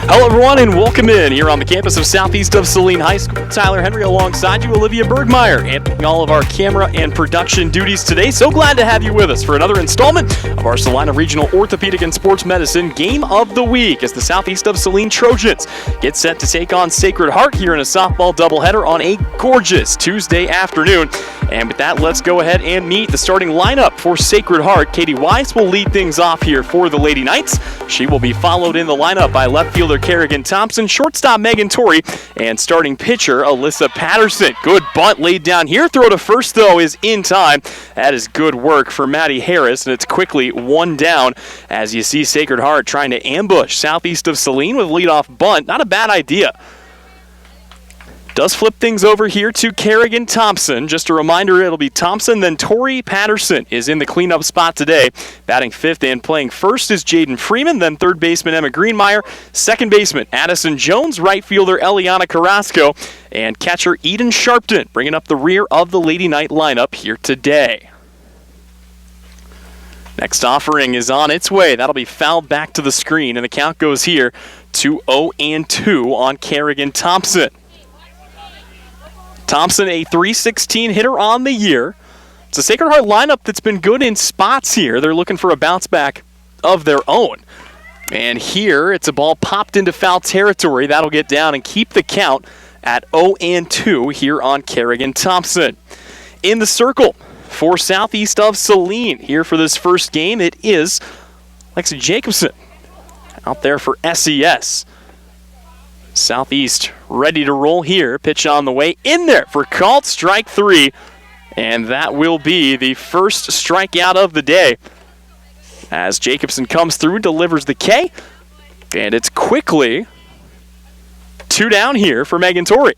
Hello everyone and welcome in here on the campus of Southeast of Saline High School. Tyler Henry alongside you, Olivia Bergmeyer, handling all of our camera and production duties today. So glad to have you with us for another installment of our Salina Regional Orthopedic and Sports Medicine Game of the Week as the Southeast of Saline Trojans get set to take on Sacred Heart here in a softball doubleheader on a gorgeous Tuesday afternoon. And with that, let's go ahead and meet the starting lineup for Sacred Heart. Katie Weiss will lead things off here for the Lady Knights. She will be followed in the lineup by left fielder Kerrigan Thompson, shortstop Megan Torrey, and starting pitcher Alyssa Patterson. Good bunt laid down here. Throw to first, though, is in time. That is good work for Maddie Harris, and it's quickly one down as you see Sacred Heart trying to ambush Southeast of Saline with a leadoff bunt. Not a bad idea. Does flip things over here to Kerrigan Thompson. Just a reminder, it'll be Thompson, then Torrey. Patterson is in the cleanup spot today. Batting fifth and playing first is Jaden Freeman, then third baseman Emma Greenmeyer, second baseman Addison Jones, right fielder Eliana Carrasco, and catcher Eden Sharpton, bringing up the rear of the Lady Knight lineup here today. Next offering is on its way. That'll be fouled back to the screen, and the count goes here to 0-2 on Kerrigan Thompson. Thompson, a .316 hitter on the year. It's a Sacred Heart lineup that's been good in spots here. They're looking for a bounce back of their own. And here, it's a ball popped into foul territory. That'll get down and keep the count at 0-2 here on Kerrigan Thompson. In the circle for Southeast of Saline here for this first game, it is Lexi Jacobson out there for SES. Southeast ready to roll here. Pitch on the way in there for called strike three. And that will be the first strikeout of the day. As Jacobson comes through, delivers the K. And it's quickly two down here for Megan Torrey.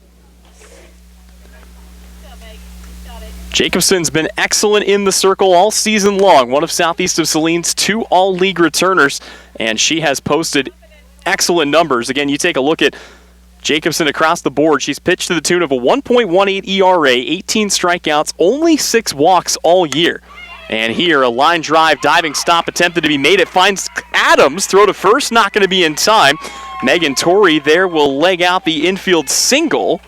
Jacobson's been excellent in the circle all season long. One of Southeast of Saline's two all-league returners. And she has posted excellent numbers. Again, you take a look at Jacobson across the board. She's pitched to the tune of a 1.18 ERA, 18 strikeouts, only 6 walks all year. And here, a line drive, diving stop attempted to be made. It finds Adams. Throw to first, not going to be in time. Megan Torrey there will leg out the infield single.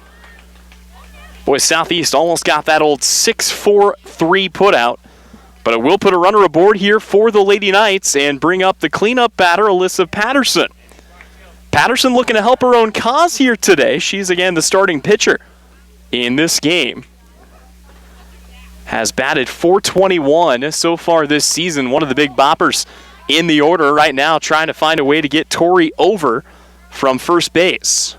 Boy, Southeast almost got that old 6-4-3 putout. But it will put a runner aboard here for the Lady Knights and bring up the cleanup batter, Alyssa Patterson. Patterson looking to help her own cause here today. She's, again, the starting pitcher in this game. Has batted .421 so far this season. One of the big boppers in the order right now, trying to find a way to get Torrey over from first base.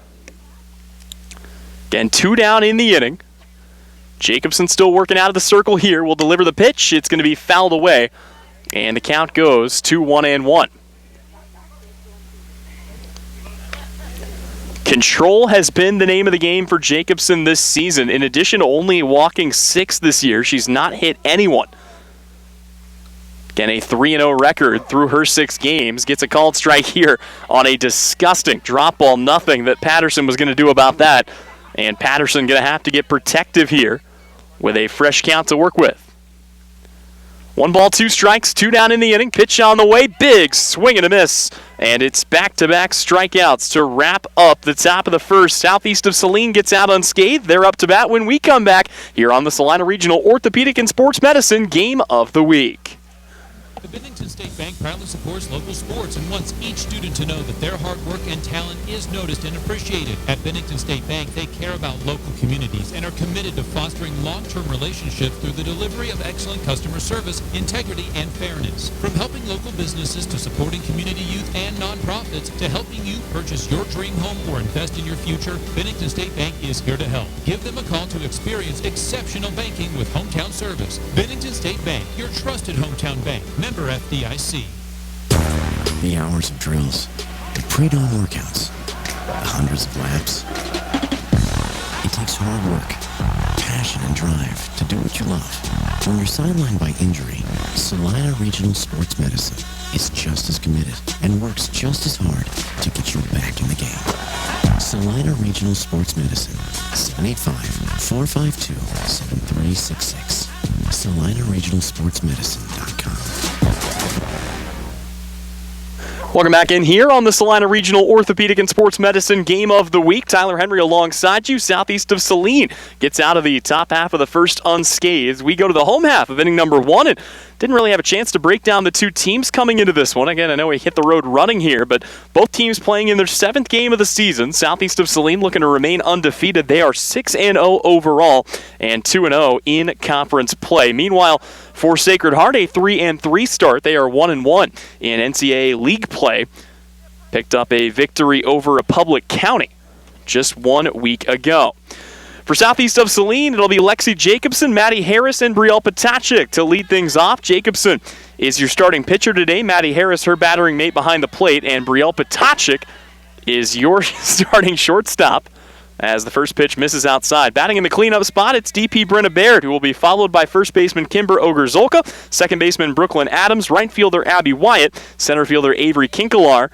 Again, two down in the inning. Jacobson still working out of the circle here. Will deliver the pitch. It's going to be fouled away. And the count goes to 1-1. Control has been the name of the game for Jacobson this season. In addition to only walking 6 this year, she's not hit anyone. Again, a 3-0 record through her 6 games. Gets a called strike here on a disgusting drop ball. Nothing that Patterson was going to do about that. And Patterson going to have to get protective here with a fresh count to work with. 1 ball, 2 strikes, 2 down in the inning. Pitch on the way, big swing and a miss. And it's back-to-back strikeouts to wrap up the top of the first. Southeast of Saline gets out unscathed. They're up to bat when we come back here on the Salina Regional Orthopedic and Sports Medicine Game of the Week. The Bennington State Bank proudly supports local sports and wants each student to know that their hard work and talent is noticed and appreciated. At Bennington State Bank, they care about local communities and are committed to fostering long-term relationships through the delivery of excellent customer service, integrity, and fairness. From helping local businesses to supporting community youth and nonprofits to helping you purchase your dream home or invest in your future, Bennington State Bank is here to help. Give them a call to experience exceptional banking with hometown service. Bennington State Bank, your trusted hometown bank. Member FDIC. The hours of drills, the pre-dawn workouts, the hundreds of laps. It takes hard work, passion, and drive to do what you love. When you're sidelined by injury, Salina Regional Sports Medicine is just as committed and works just as hard to get you back in the game. Salina Regional Sports Medicine, 785-452-7366. SalinaRegionalSportsMedicine.com. Welcome back in here on the Saline Regional Orthopedic and Sports Medicine Game of the Week. Tyler Henry alongside you. Southeast of Saline gets out of the top half of the first unscathed. We go to the home half of inning number 1 and didn't really have a chance to break down the two teams coming into this one. Again, I know we hit the road running here, but both teams playing in their 7th game of the season. Southeast of Saline looking to remain undefeated. They are 6-0 overall and 2-0 in conference play. Meanwhile, for Sacred Heart, a 3-3 start. They are 1-1 in NCAA league play. Picked up a victory over Republic County just 1 week ago. For Southeast of Saline, it'll be Lexi Jacobson, Maddie Harris, and Brielle Potachik to lead things off. Jacobson is your starting pitcher today. Maddie Harris, her battering mate behind the plate, and Brielle Potachik is your starting shortstop as the first pitch misses outside. Batting in the cleanup spot, it's DP Brenna Baird, who will be followed by first baseman Kimber Ogerzolka, second baseman Brooklyn Adams, right fielder Abby Wyatt, center fielder Avery Kinkelar,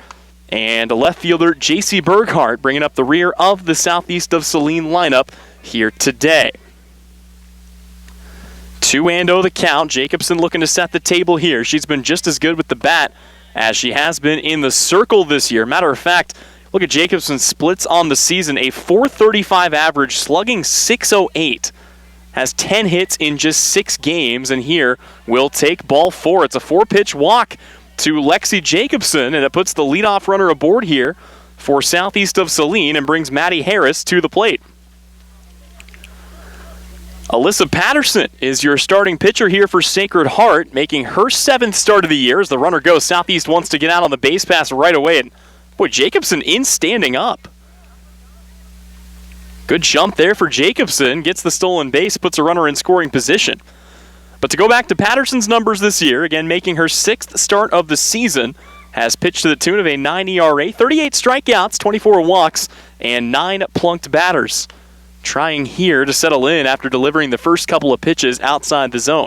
and left fielder J.C. Berghart, bringing up the rear of the Southeast of Saline lineup here today. 2-0 the count. Jacobson looking to set the table here. She's been just as good with the bat as she has been in the circle this year. Matter of fact, look at Jacobson's splits on the season. A .435 average, slugging .608. Has 10 hits in just 6 games, and here will take ball 4. It's a 4-pitch walk to Lexi Jacobson, and it puts the leadoff runner aboard here for Southeast of Saline and brings Maddie Harris to the plate. Alyssa Patterson is your starting pitcher here for Sacred Heart, making her 7th start of the year. As the runner goes, Southeast wants to get out on the base pass right away, and boy, Jacobson in standing up. Good jump there for Jacobson, gets the stolen base, puts a runner in scoring position. But to go back to Patterson's numbers this year, again making her 6th start of the season, has pitched to the tune of a 9 ERA, 38 strikeouts, 24 walks, and 9 plunked batters. Trying here to settle in after delivering the first couple of pitches outside the zone.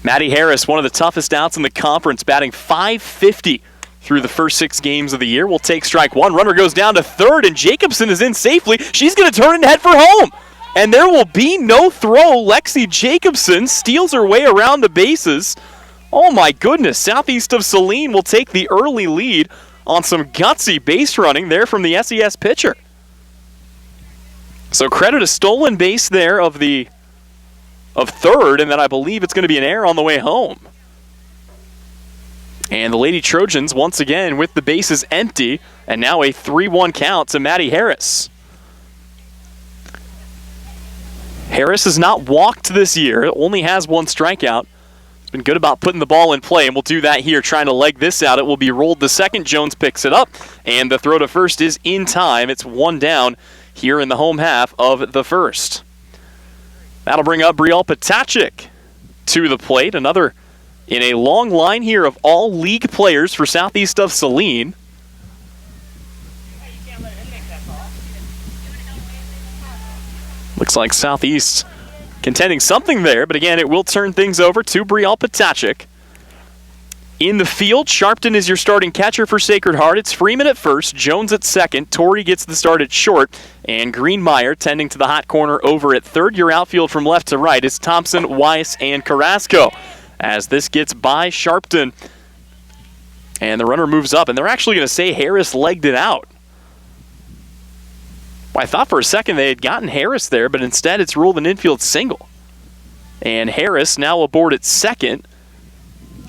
Maddie Harris, one of the toughest outs in the conference, batting .550 through the first 6 games of the year. Will take strike 1. Runner goes down to third, and Jacobson is in safely. She's going to turn and head for home. And there will be no throw. Lexi Jacobson steals her way around the bases. Oh my goodness, Southeast of Saline will take the early lead on some gutsy base running there from the SES pitcher. So credit a stolen base there of third, and then I believe it's going to be an error on the way home. And the Lady Trojans once again with the bases empty, and now a 3-1 count to Maddie Harris. Harris has not walked this year, only has 1 strikeout. He's been good about putting the ball in play, and we'll do that here, trying to leg this out. It will be rolled to second. Jones picks it up, and the throw to first is in time. It's 1 down here in the home half of the first. That'll bring up Brielle Potachik to the plate. Another in a long line here of all league players for Southeast of Saline. Looks like Southeast contending something there, but again, it will turn things over to Brielle Potachik. In the field, Sharpton is your starting catcher for Sacred Heart. It's Freeman at first, Jones at second, Torrey gets the start at short, and Greenmeyer tending to the hot corner over at third. Your outfield from left to right is Thompson, Weiss, and Carrasco. As this gets by Sharpton, and the runner moves up, and they're actually going to say Harris legged it out. Well, I thought for a second they had gotten Harris there, but instead it's ruled an infield single. And Harris now aboard at second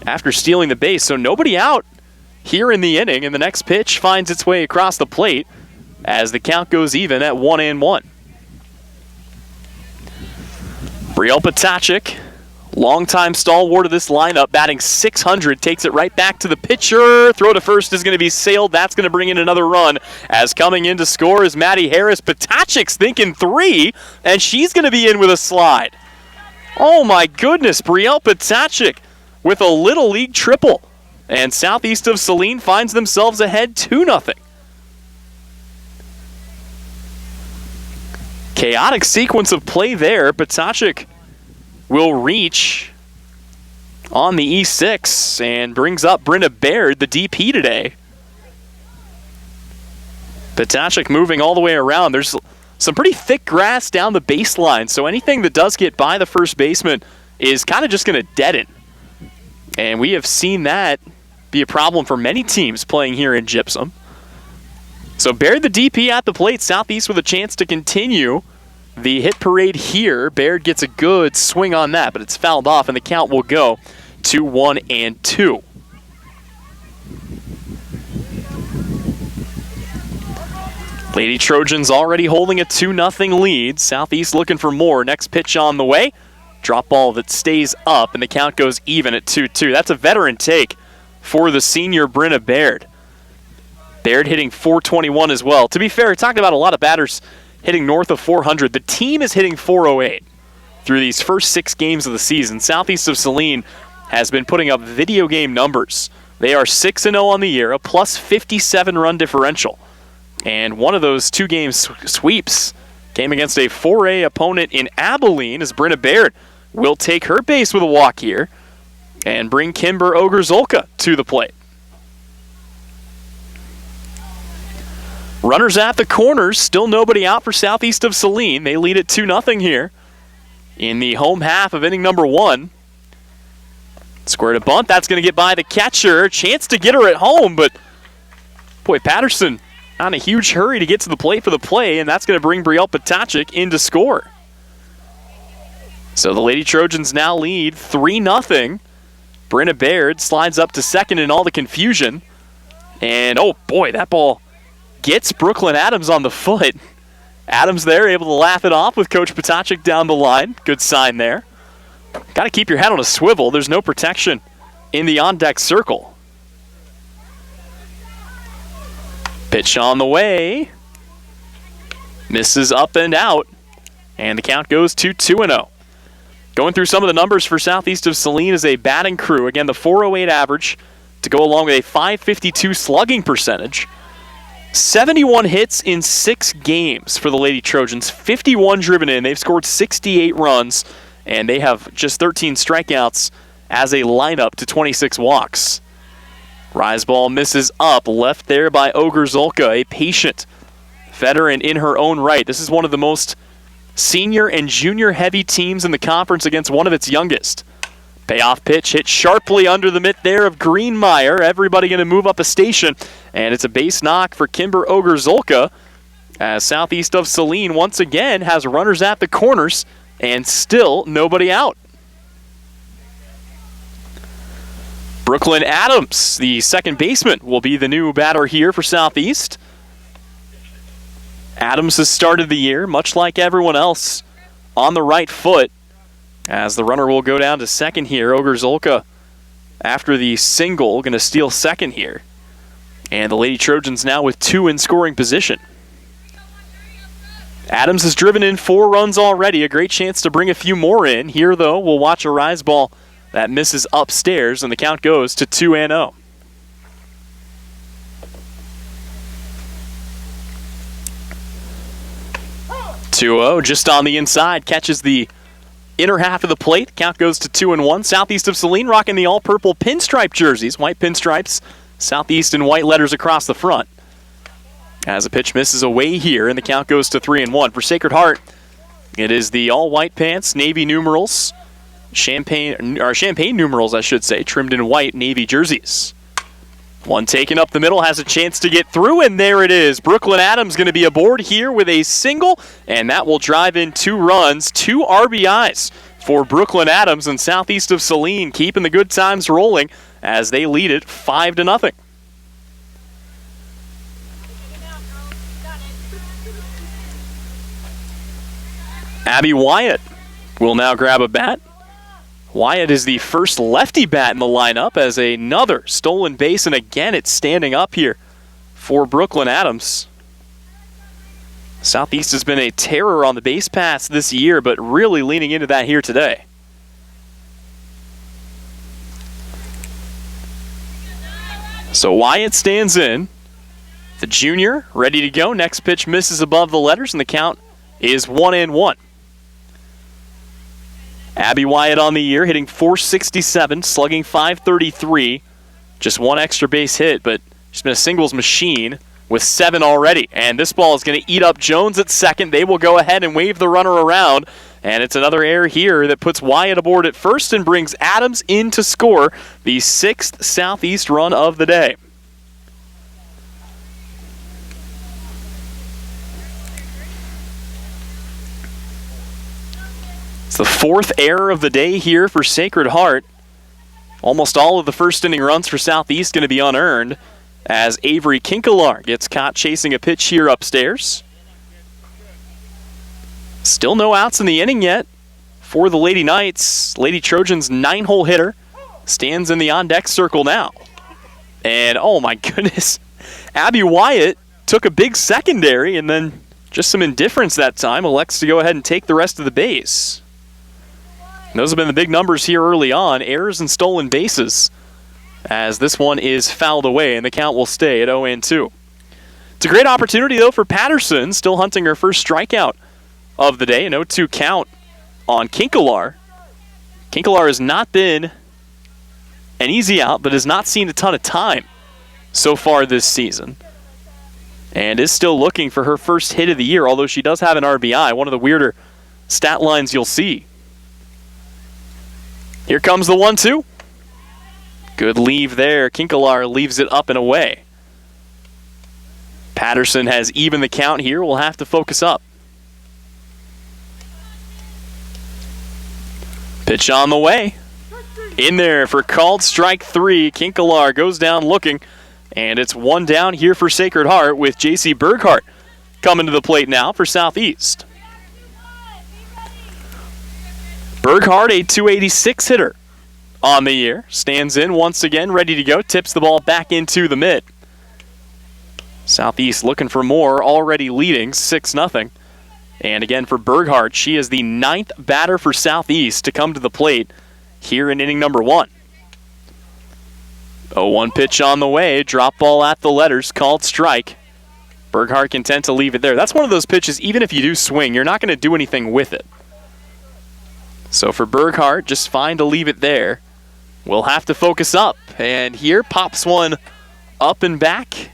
after stealing the base, so nobody out here in the inning, and the next pitch finds its way across the plate as the count goes even at 1-1. Brielle Potachik, longtime stalwart of this lineup, batting .600, takes it right back to the pitcher. Throw to first is going to be sailed. That's going to bring in another run, as coming in to score is Maddie Harris. Potachik's thinking 3, and she's going to be in with a slide. Oh my goodness, Brielle Potachik with a Little League triple. And Southeast of Saline finds themselves ahead 2-0. Chaotic sequence of play there. Potachik will reach on the E6 and brings up Brenna Baird, the DP today. Potachik moving all the way around. There's some pretty thick grass down the baseline, so anything that does get by the first baseman is kind of just going to deaden. And we have seen that be a problem for many teams playing here in Gypsum. So Baird the DP at the plate. Southeast with a chance to continue the hit parade here. Baird gets a good swing on that, but it's fouled off, and the count will go to 1-2. Lady Trojans already holding a 2-0 lead. Southeast looking for more. Next pitch on the way. Drop ball that stays up, and the count goes even at 2-2. That's a veteran take for the senior Brenna Baird. Baird hitting .421 as well. To be fair, talking about a lot of batters hitting north of 400. The team is hitting .408 through these first 6 games of the season. Southeast of Saline has been putting up video game numbers. They are 6-0 on the year, a plus 57 run differential. And one of those 2-game sweeps came against a 4A opponent in Abilene, as Brenna Baird will take her base with a walk here and bring Kimber Ogerzolka to the plate. Runners at the corners, still nobody out for Southeast of Saline. They lead it 2-0 here in the home half of inning number 1. Square to bunt, that's going to get by the catcher. Chance to get her at home, but boy, Patterson on a huge hurry to get to the plate for the play, and that's going to bring Brielle Potachik in to score. So the Lady Trojans now lead 3-0. Brenna Baird slides up to second in all the confusion. And oh boy, that ball gets Brooklyn Adams on the foot. Adams there able to laugh it off with Coach Potachik down the line. Good sign there. Got to keep your head on a swivel. There's no protection in the on-deck circle. Pitch on the way. Misses up and out. And the count goes to 2-0. Going through some of the numbers for Southeast of Saline is a batting crew. Again, the .408 average to go along with a .552 slugging percentage. 71 hits in 6 games for the Lady Trojans. 51 driven in. They've scored 68 runs. And they have just 13 strikeouts as a lineup to 26 walks. Rise ball misses up, left there by Ogerzolka, a patient veteran in her own right. This is one of the most senior and junior heavy teams in the conference against one of its youngest. Payoff pitch hit sharply under the mitt there of Greenmeyer. Everybody going to move up a station, and it's a base knock for Kimber Ogerzolka, as Southeast of Saline once again has runners at the corners and still nobody out. Brooklyn Adams, the second baseman, will be the new batter here for Southeast. Adams has started the year, much like everyone else, on the right foot, as the runner will go down to second here. Ogerzolka, after the single, going to steal second here. And the Lady Trojans now with 2 in scoring position. Adams has driven in 4 runs already, a great chance to bring a few more in. Here, though, we'll watch a rise ball that misses upstairs, and the count goes to 2-0. Just on the inside, catches the inner half of the plate. Count goes to 2-1. Southeast of Saline rocking the all-purple pinstripe jerseys. White pinstripes, Southeast in white letters across the front. As a pitch misses away here, and the count goes to 3-1. For Sacred Heart, it is the all-white pants, navy numerals, champagne numerals, I should say, trimmed in white navy jerseys. One taken up the middle, has a chance to get through, and there it is. Brooklyn Adams going to be aboard here with a single, and that will drive in 2 runs, 2 RBIs for Brooklyn Adams, and Southeast of Saline keeping the good times rolling as they lead it 5-0. Abby Wyatt will now grab a bat. Wyatt is the first lefty bat in the lineup as another stolen base, and again it's standing up here for Brooklyn Adams. Southeast has been a terror on the base paths this year, but really leaning into that here today. So Wyatt stands in. The junior ready to go. Next pitch misses above the letters, and the count is 1-1. Abby Wyatt on the year, hitting .467, slugging .533. Just 1 extra base hit, but she's been a singles machine with 7 already. And this ball is going to eat up Jones at second. They will go ahead and wave the runner around And it's another error here that puts Wyatt aboard at first and brings Adams in to score the 6th Southeast run of the day. It's the 4th error of the day here for Sacred Heart. Almost all of the first inning runs for Southeast going to be unearned as Avery Kinkelar gets caught chasing a pitch here upstairs. Still no outs in the inning yet for the Lady Knights. Lady Trojans 9-hole hitter stands in the on-deck circle now. And oh my goodness, Abby Wyatt took a big secondary and then just some indifference that time elects to go ahead and take the rest of the base. Those have been the big numbers here early on, errors and stolen bases, as this one is fouled away and the count will stay at 0-2. It's a great opportunity though for Patterson, still hunting her first strikeout of the day, an 0-2 count on Kinkelar. Kinkelar has not been an easy out, but has not seen a ton of time so far this season, and is still looking for her first hit of the year, although she does have an RBI, one of the weirder stat lines you'll see. Here comes the 1-2. Good leave there. Kinkelar leaves it up and away. Patterson has evened the count here. We'll have to focus up. Pitch on the way. In there for called strike 3. Kinkelar goes down looking, and it's one down here for Sacred Heart with J.C. Berghart coming to the plate now for Southeast. Berghart, a .286 hitter on the year, stands in once again, ready to go, tips the ball back into the mid. Southeast looking for more, already leading 6-0. And again for Berghart, she is the 9th batter for Southeast to come to the plate here in inning number 1. 0-1 pitch on the way, drop ball at the letters, called strike. Berghart content to leave it there. That's one of those pitches, even if you do swing, you're not going to do anything with it. So for Berghart, just fine to leave it there. We'll have to focus up. And here pops one up and back.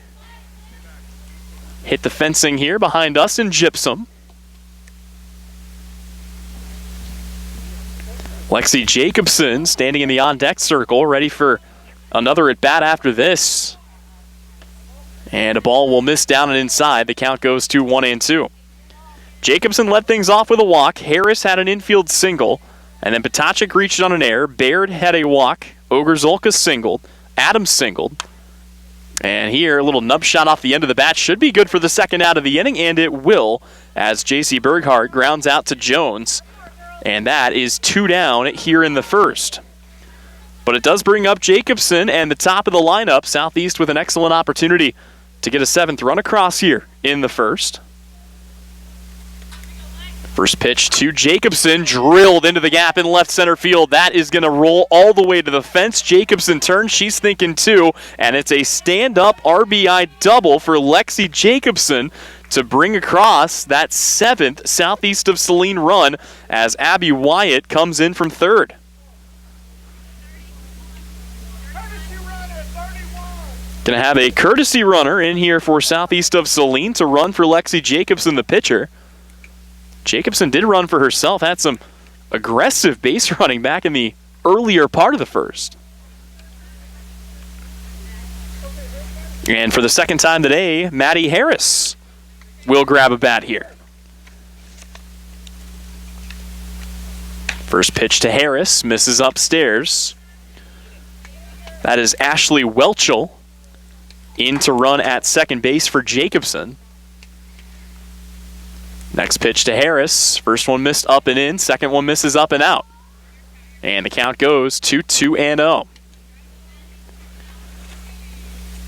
Hit the fencing here behind us in gypsum. Lexi Jacobson standing in the on-deck circle, ready for another at-bat after this. And a ball will miss down and inside. The count goes to 1-2. Jacobson led things off with a walk. Harris had an infield single. And then Potachik reached on an error. Baird had a walk. Ogrzolka singled. Adams singled. And here, a little nub shot off the end of the bat should be good for the second out of the inning, and it will, as J.C. Berghart grounds out to Jones. And that is 2 down here in the first. But it does bring up Jacobson and the top of the lineup. Southeast with an excellent opportunity to get a 7th run across here in the first. First pitch to Jacobson, drilled into the gap in left center field. That is going to roll all the way to the fence. Jacobson turns, she's thinking 2, and it's a stand-up RBI double for Lexi Jacobson to bring across that 7th Southeast of Saline run as Abby Wyatt comes in from third. Going to have a courtesy runner in here for Southeast of Saline to run for Lexi Jacobson, the pitcher. Jacobson did run for herself, had some aggressive base running back in the earlier part of the first. And for the second time today, Maddie Harris will grab a bat here. First pitch to Harris, misses upstairs. That is Ashley Welchel in to run at second base for Jacobson. Next pitch to Harris. First one missed up and in. Second one misses up and out. And the count goes to 2-0.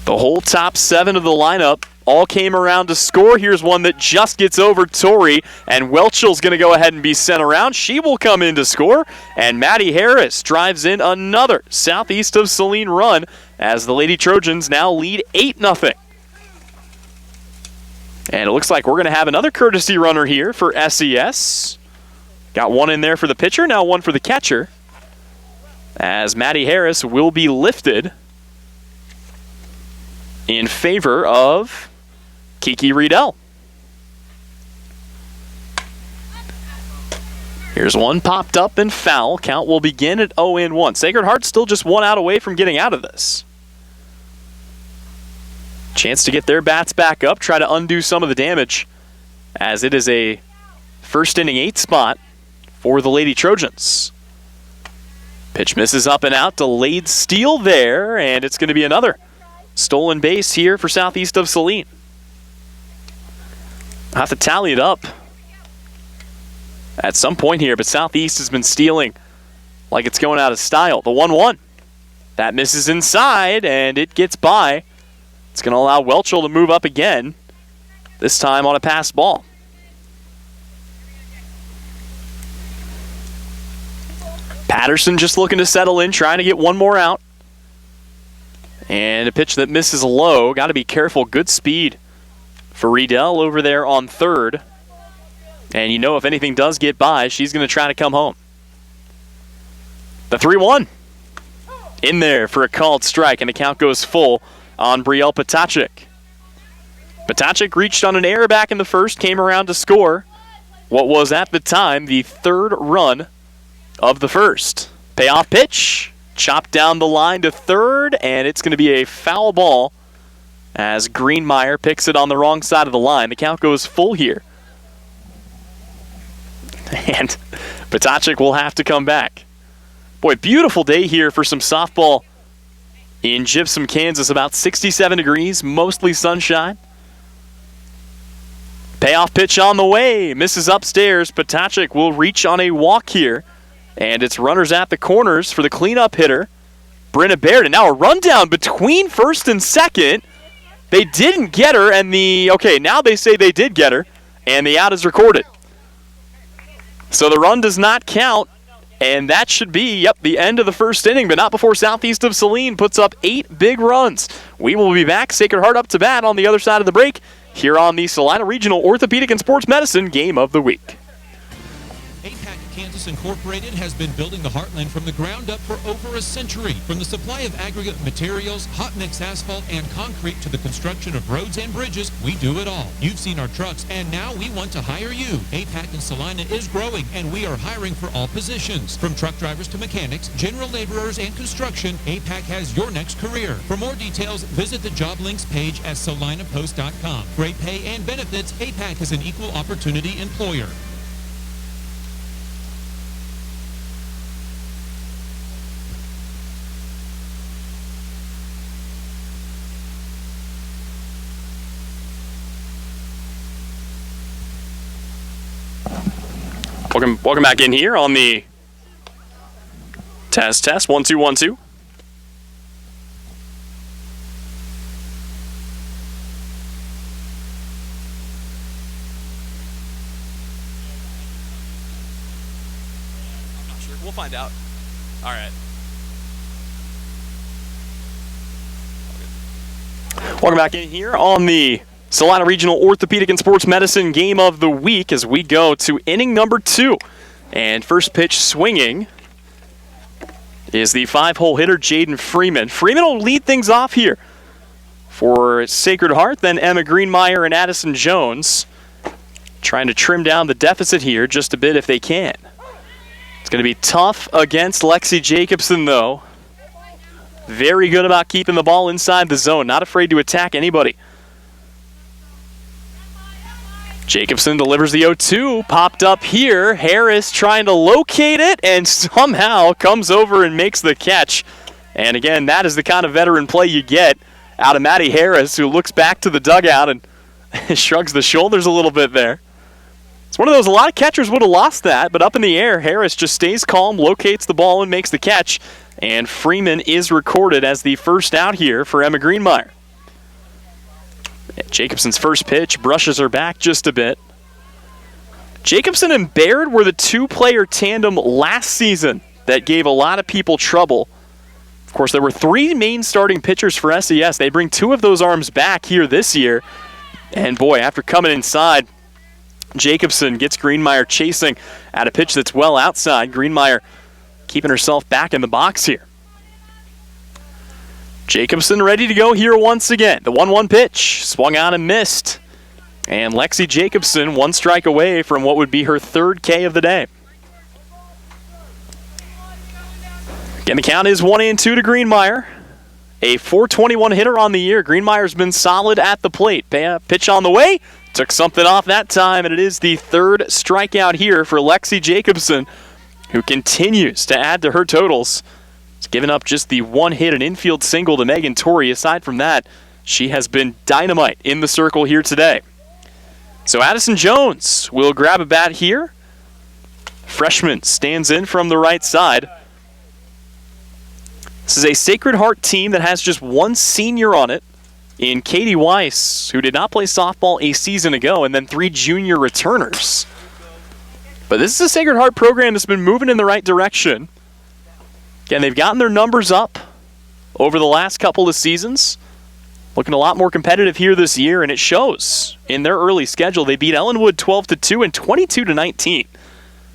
The whole top 7 of the lineup all came around to score. Here's one that just gets over Torrey, and Welchel's going to go ahead and be sent around. She will come in to score, and Maddie Harris drives in another Southeast of Saline run as the Lady Trojans now lead 8-0. And it looks like we're going to have another courtesy runner here for SES. Got one in there for the pitcher, now one for the catcher, as Maddie Harris will be lifted in favor of Kiki Riedel. Here's one popped up and foul. Count will begin at 0-1. Sacred Heart still just one out away from getting out of this. Chance to get their bats back up, try to undo some of the damage, as it is a first inning 8 spot for the Lady Trojans. Pitch misses up and out, delayed steal there, and it's going to be another stolen base here for Southeast of Saline. I'll have to tally it up at some point here, but Southeast has been stealing like it's going out of style. The 1-1. That misses inside, and it gets by. It's going to allow Welchel to move up again, this time on a pass ball. Patterson just looking to settle in, trying to get one more out. And a pitch that misses low. Got to be careful. Good speed for Riedel over there on third. And you know if anything does get by, she's going to try to come home. The 3-1. In there for a called strike, and the count goes full on Brielle Potacek. Potacek reached on an error back in the first, came around to score what was at the time the third run of the first. Payoff pitch, chopped down the line to third, and it's going to be a foul ball as Greenmeyer picks it on the wrong side of the line. The count goes full here. And Potacek will have to come back. Boy, beautiful day here for some softball in Gypsum, Kansas. About 67 degrees, mostly sunshine. Payoff pitch on the way, misses upstairs. Potacek will reach on a walk here. And it's runners at the corners for the cleanup hitter, Brenna Baird. And now a rundown between first and second. They didn't get her, and now they say they did get her, and the out is recorded. So the run does not count, and that should be, the end of the first inning, but not before Southeast of Saline puts up 8 big runs. We will be back, Sacred Heart up to bat on the other side of the break, here on the Salina Regional Orthopedic and Sports Medicine Game of the Week. APAC Kansas Incorporated has been building the Heartland from the ground up for over a century. From the supply of aggregate materials, hot mix asphalt, and concrete to the construction of roads and bridges, we do it all. You've seen our trucks, and now we want to hire you. APAC in Salina is growing, and we are hiring for all positions. From truck drivers to mechanics, general laborers, and construction, APAC has your next career. For more details, visit the job links page at salinapost.com. Great pay and benefits, APAC is an equal opportunity employer. Welcome back in here on the test. 1 2 1 2. I'm not sure. We'll find out. All right. Welcome back in here on the Salina Regional Orthopedic and Sports Medicine Game of the Week as we go to inning number 2. And first pitch swinging is the 5-hole hitter, Jaden Freeman. Freeman will lead things off here for Sacred Heart, then Emma Greenmeyer and Addison Jones trying to trim down the deficit here just a bit if they can. It's going to be tough against Lexi Jacobson, though. Very good about keeping the ball inside the zone, not afraid to attack anybody. Jacobson delivers the 0-2, popped up here. Harris trying to locate it and somehow comes over and makes the catch. And again, that is the kind of veteran play you get out of Maddie Harris, who looks back to the dugout and shrugs the shoulders a little bit there. It's one of those, a lot of catchers would have lost that, but up in the air, Harris just stays calm, locates the ball, and makes the catch. And Freeman is recorded as the first out here for Emma Greenmeyer. Jacobson's first pitch brushes her back just a bit. Jacobson and Baird were the 2-player tandem last season that gave a lot of people trouble. Of course, there were 3 main starting pitchers for SES. They bring 2 of those arms back here this year. And boy, after coming inside, Jacobson gets Greenmeyer chasing at a pitch that's well outside. Greenmeyer keeping herself back in the box here. Jacobson ready to go here once again. The 1-1 pitch, swung out and missed. And Lexi Jacobson 1 strike away from what would be her 3rd K of the day. Again, the count is 1-2 to Greenmeyer. A .421 hitter on the year. Greenmeyer's been solid at the plate. Pitch on the way. Took something off that time, and it is the third strikeout here for Lexi Jacobson, who continues to add to her totals. She's given up just the one hit, an infield single to Megan Torrey. Aside from that, she has been dynamite in the circle here today. So Addison Jones will grab a bat here. Freshman stands in from the right side. This is a Sacred Heart team that has just one senior on it in Katie Weiss, who did not play softball a season ago, and then 3 junior returners. But this is a Sacred Heart program that's been moving in the right direction. Again, they've gotten their numbers up over the last couple of seasons. Looking a lot more competitive here this year, and it shows in their early schedule. They beat Ellenwood 12-2 and 22-19.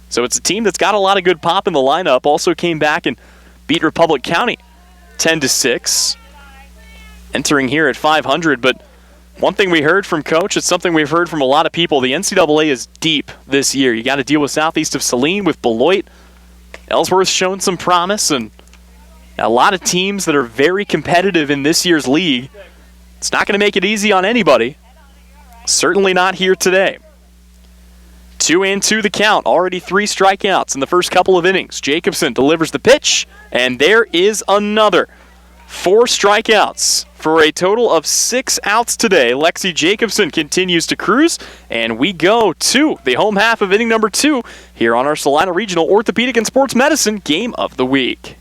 So it's a team that's got a lot of good pop in the lineup. Also came back and beat Republic County 10-6. Entering here at 500, but one thing we heard from Coach, it's something we've heard from a lot of people, the NCAA is deep this year. You got to deal with Southeast of Saline, with Beloit. Ellsworth's shown some promise, and a lot of teams that are very competitive in this year's league. It's not going to make it easy on anybody. Certainly not here today. 2-2 the count. Already 3 strikeouts in the first couple of innings. Jacobson delivers the pitch, and there is another. 4 strikeouts for a total of 6 outs today. Lexi Jacobson continues to cruise, and we go to the home half of inning number 2 here on our Salina Regional Orthopedic and Sports Medicine Game of the Week.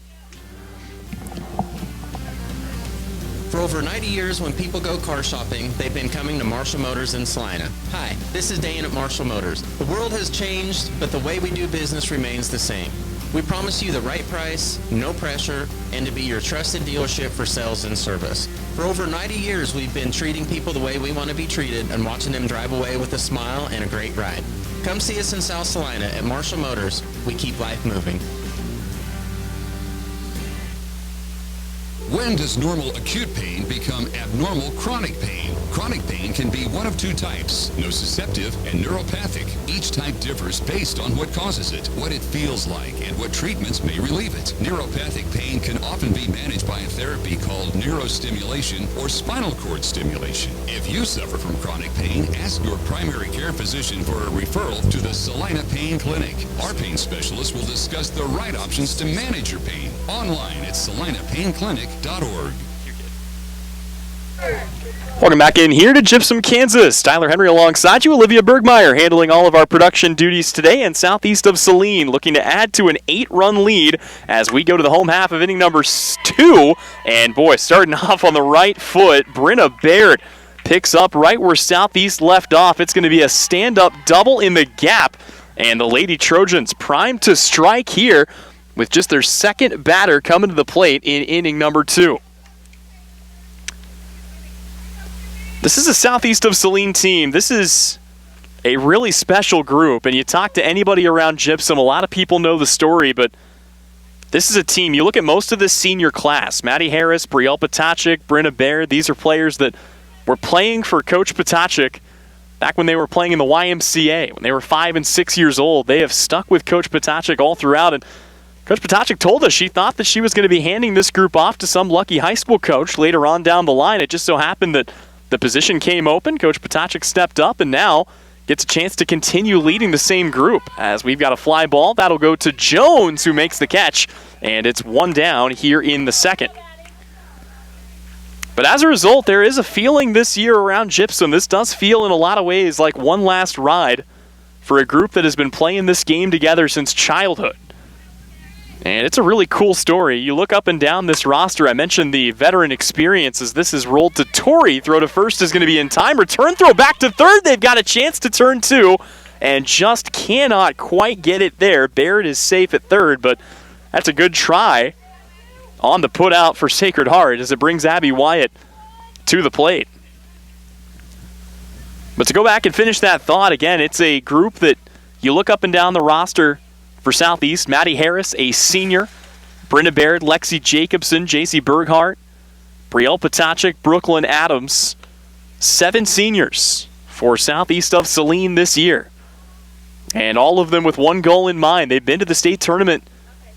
For over 90 years, when people go car shopping, they've been coming to Marshall Motors in Salina. Hi, this is Dan at Marshall Motors. The world has changed, but the way we do business remains the same. We promise you the right price, no pressure, and to be your trusted dealership for sales and service. For over 90 years, we've been treating people the way we want to be treated and watching them drive away with a smile and a great ride. Come see us in South Salina at Marshall Motors. We keep life moving. When does normal acute pain become abnormal chronic pain? Chronic pain can be one of 2 types, nociceptive and neuropathic. Each type differs based on what causes it, what it feels like, and what treatments may relieve it. Neuropathic pain can often be managed by a therapy called neurostimulation or spinal cord stimulation. If you suffer from chronic pain, ask your primary care physician for a referral to the Salina Pain Clinic. Our pain specialist will discuss the right options to manage your pain. Online at salinapainclinic.org. Welcome back in here to Gypsum, Kansas. Tyler Henry alongside you, Olivia Bergmeyer, handling all of our production duties today, and southeast of Saline looking to add to an 8-run lead as we go to the home half of inning number 2. And boy, starting off on the right foot, Brenna Baird picks up right where Southeast left off. It's going to be a stand-up double in the gap, and the Lady Trojans primed to strike here with just their second batter coming to the plate in inning number 2. This is a southeast of Saline team. This is a really special group, and you talk to anybody around Gypsum, a lot of people know the story, but this is a team. You look at most of this senior class, Maddie Harris, Brielle Potachik, Brenna Baird, these are players that were playing for Coach Potachik back when they were playing in the YMCA, when they were 5 and 6 years old. They have stuck with Coach Potachik all throughout, and Coach Potachik told us she thought that she was going to be handing this group off to some lucky high school coach later on down the line. It just so happened that the position came open. Coach Potachik stepped up and now gets a chance to continue leading the same group as we've got a fly ball. That'll go to Jones, who makes the catch, and it's 1 down here in the second. But as a result, there is a feeling this year around Gypsum. This does feel in a lot of ways like one last ride for a group that has been playing this game together since childhood. And it's a really cool story. You look up and down this roster. I mentioned the veteran experience as this is rolled to Torrey. Throw to first is going to be in time. Return throw back to third. They've got a chance to turn 2 and just cannot quite get it there. Baird is safe at third, but that's a good try on the put out for Sacred Heart as it brings Abby Wyatt to the plate. But to go back and finish that thought, again, it's a group that you look up and down the roster for Southeast. Maddie Harris, a senior. Brenda Baird, Lexi Jacobson, JC Berghart, Brielle Potachik, Brooklyn Adams. 7 seniors for Southeast of Saline this year. And all of them with one goal in mind. They've been to the state tournament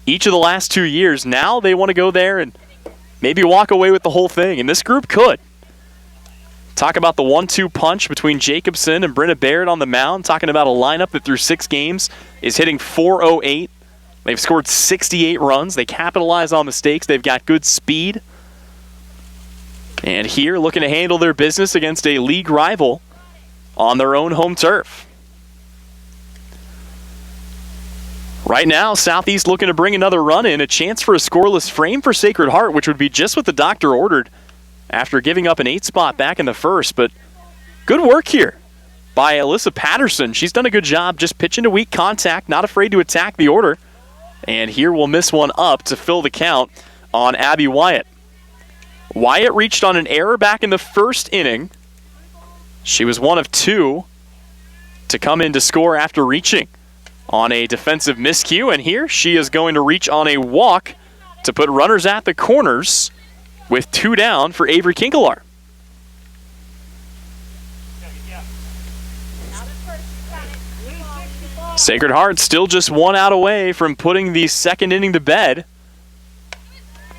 each of the last 2 years. Now they want to go there and maybe walk away with the whole thing, and this group could. Talk about the 1-2 punch between Jacobson and Brenna Baird on the mound, talking about a lineup that through 6 games is hitting .408. They've scored 68 runs. They capitalize on mistakes. They've got good speed. And here, looking to handle their business against a league rival on their own home turf. Right now, Southeast looking to bring another run in, a chance for a scoreless frame for Sacred Heart, which would be just what the doctor ordered after giving up an 8 spot back in the first. But good work here by Alyssa Patterson. She's done a good job just pitching to weak contact, not afraid to attack the order. And here we'll miss one up to fill the count on Abby Wyatt. Wyatt reached on an error back in the first inning. She was one of 2 to come in to score after reaching on a defensive miscue. And here she is going to reach on a walk to put runners at the corners with 2 down for Avery Kinkelar. Sacred Heart still just 1 out away from putting the second inning to bed.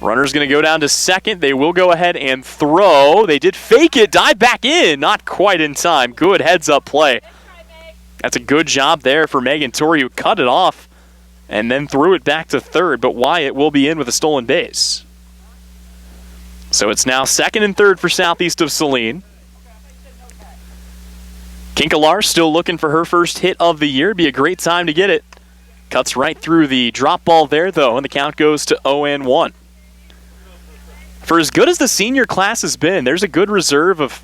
Runner's going to go down to second. They will go ahead and throw. They did fake it, dive back in. Not quite in time. Good heads-up play. That's a good job there for Megan Torrey, who cut it off and then threw it back to third, but Wyatt will be in with a stolen base. So it's now second and third for Southeast of Saline. Kinkelar still looking for her first hit of the year. Be a great time to get it. Cuts right through the drop ball there, though, and the count goes to 0-1. For as good as the senior class has been, there's a good reserve of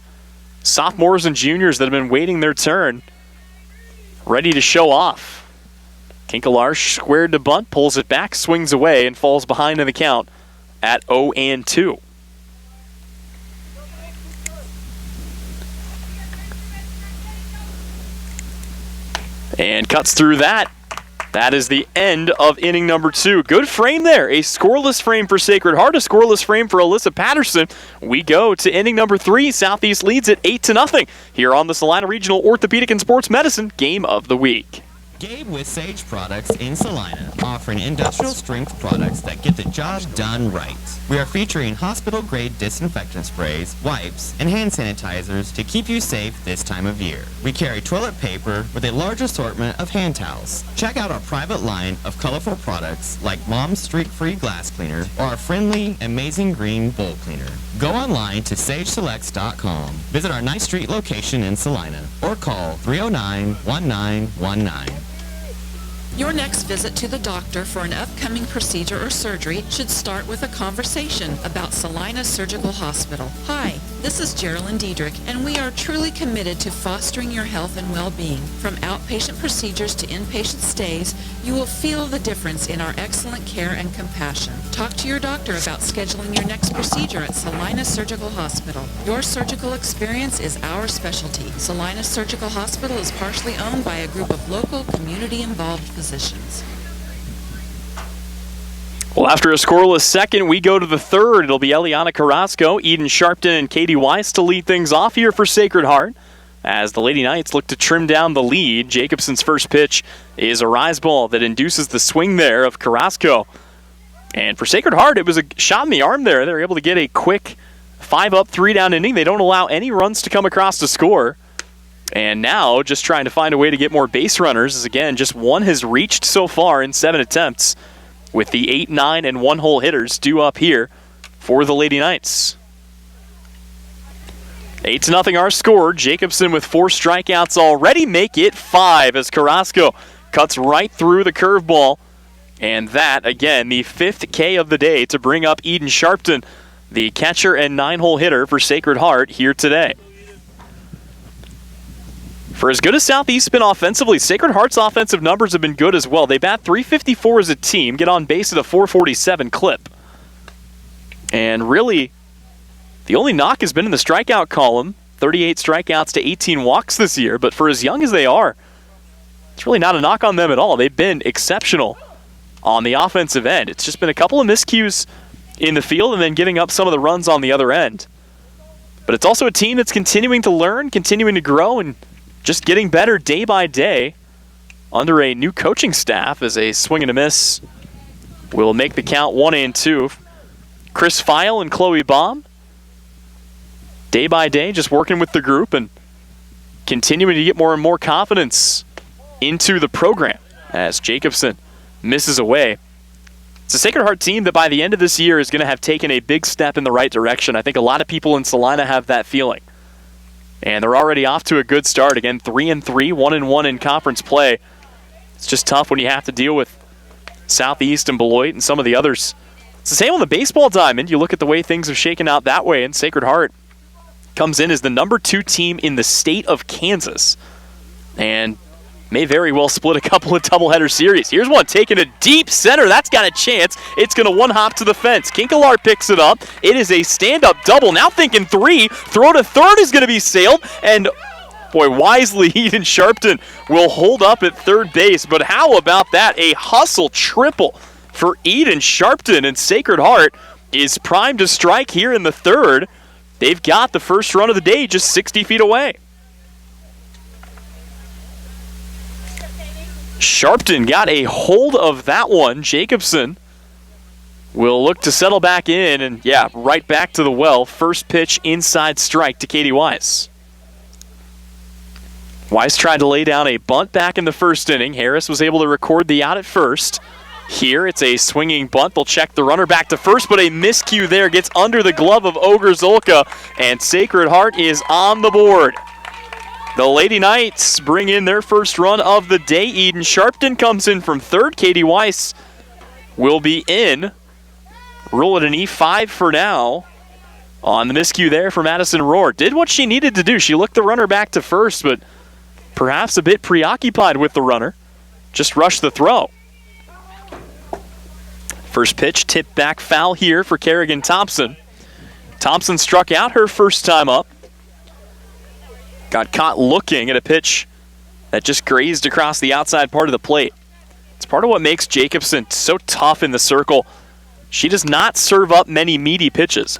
sophomores and juniors that have been waiting their turn, ready to show off. Kinkelar squared to bunt, pulls it back, swings away, and falls behind in the count at 0-2. And cuts through that. That is the end of inning number 2. Good frame there. A scoreless frame for Sacred Heart, a scoreless frame for Alyssa Patterson. We go to inning number 3. Southeast leads at 8-0 here on the Salina Regional Orthopedic and Sports Medicine Game of the Week. Gabe with Sage Products in Salina, offering industrial strength products that get the job done right. We are featuring hospital-grade disinfectant sprays, wipes, and hand sanitizers to keep you safe this time of year. We carry toilet paper with a large assortment of hand towels. Check out our private line of colorful products like Mom's Streak-Free Glass Cleaner or our friendly Amazing Green Bowl Cleaner. Go online to sageselects.com, visit our 9th Street location in Salina, or call 309-1919. Your next visit to the doctor for an upcoming procedure or surgery should start with a conversation about Salina Surgical Hospital. Hi, this is Geraldine Diedrich, and we are truly committed to fostering your health and well-being. From outpatient procedures to inpatient stays, you will feel the difference in our excellent care and compassion. Talk to your doctor about scheduling your next procedure at Salina Surgical Hospital. Your surgical experience is our specialty. Salina Surgical Hospital is partially owned by a group of local, community-involved physicians. Well, after a scoreless second, we go to the third. It'll be Eliana Carrasco, Eden Sharpton, and Katie Weiss to lead things off here for Sacred Heart, as the Lady Knights look to trim down the lead. Jacobson's first pitch is a rise ball that induces the swing there of Carrasco. And for Sacred Heart, it was a shot in the arm there. They were able to get a quick 5-up, 3-down inning. They don't allow any runs to come across to score. And now just trying to find a way to get more base runners, as again, just one has reached so far in 7 attempts, with the 8, 9, and 1-hole hitters due up here for the Lady Knights. 8-0 our score. Jacobson with 4 strikeouts already, make it 5 as Carrasco cuts right through the curveball. And that, again, the 5th K of the day to bring up Eden Sharpton, the catcher and 9-hole hitter for Sacred Heart here today. For as good as Southeast's been offensively, Sacred Heart's offensive numbers have been good as well. They bat .354 as a team, get on base at a .447 clip. And really, the only knock has been in the strikeout column. 38 strikeouts to 18 walks this year, but for as young as they are, it's really not a knock on them at all. They've been exceptional on the offensive end. It's just been a couple of miscues in the field and then giving up some of the runs on the other end. But it's also a team that's continuing to learn, continuing to grow, and just getting better day by day under a new coaching staff as a swing and a miss will make the count 1-2. Chris File and Chloe Baum, day by day, just working with the group and continuing to get more and more confidence into the program as Jacobson misses away. It's a Sacred Heart team that by the end of this year is going to have taken a big step in the right direction. I think a lot of people in Salina have that feeling. And they're already off to a good start. Again, 3-3, 1-1 in conference play. It's just tough when you have to deal with Southeast and Beloit and some of the others. It's the same on the baseball diamond. You look at the way things have shaken out that way, and Sacred Heart comes in as the number 2 team in the state of Kansas. And may very well split a couple of doubleheader series. Here's one taking a deep center. That's got a chance. It's going to one-hop to the fence. Kinkelar picks it up. It is a stand-up double. Now thinking 3. Throw to third is going to be sailed. And, boy, wisely, Eden Sharpton will hold up at third base. But how about that? A hustle triple for Eden Sharpton. And Sacred Heart is primed to strike here in the third. They've got the first run of the day just 60 feet away. Sharpton got a hold of that one. Jacobson will look to settle back in, and yeah, right back to the well. First pitch, inside strike to Katie Wise. Wise tried to lay down a bunt back in the first inning. Harris was able to record the out at first. Here, it's a swinging bunt. They'll check the runner back to first, but a miscue there gets under the glove of Ogre Zolka, and Sacred Heart is on the board. The Lady Knights bring in their first run of the day. Eden Sharpton comes in from third. Katie Weiss will be in. Rule it an E5 for now. On the miscue there for Madison Rohr. Did what she needed to do. She looked the runner back to first, but perhaps a bit preoccupied with the runner. Just rushed the throw. First pitch, tip back foul here for Kerrigan Thompson. Thompson struck out her first time up. Got caught looking at a pitch that just grazed across the outside part of the plate. It's part of what makes Jacobson so tough in the circle. She does not serve up many meaty pitches.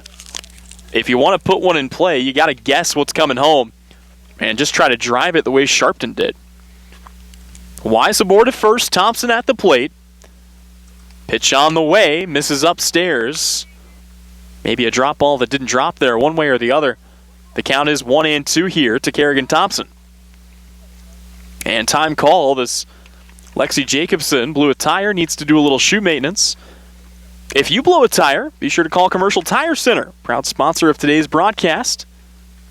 If you want to put one in play, you got to guess what's coming home and just try to drive it the way Sharpton did. Wise aboard at first, Thompson at the plate. Pitch on the way, misses upstairs. Maybe a drop ball that didn't drop there one way or the other. The count is 1-2 here to Kerrigan Thompson. And time called as Lexi Jacobson blew a tire, needs to do a little shoe maintenance. If you blow a tire, be sure to call Commercial Tire Center, proud sponsor of today's broadcast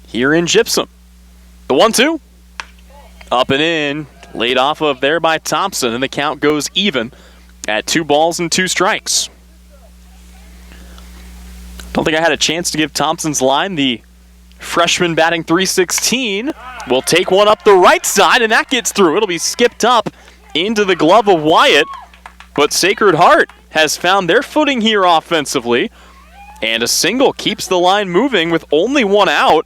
here in Gypsum. The 1-2, up and in, laid off of there by Thompson, and the count goes even at 2 balls and 2 strikes. Don't think I had a chance to give Thompson's line. The freshman batting .316 will take one up the right side, and that gets through. It'll be skipped up into the glove of Wyatt, but Sacred Heart has found their footing here offensively, and a single keeps the line moving with only 1 out.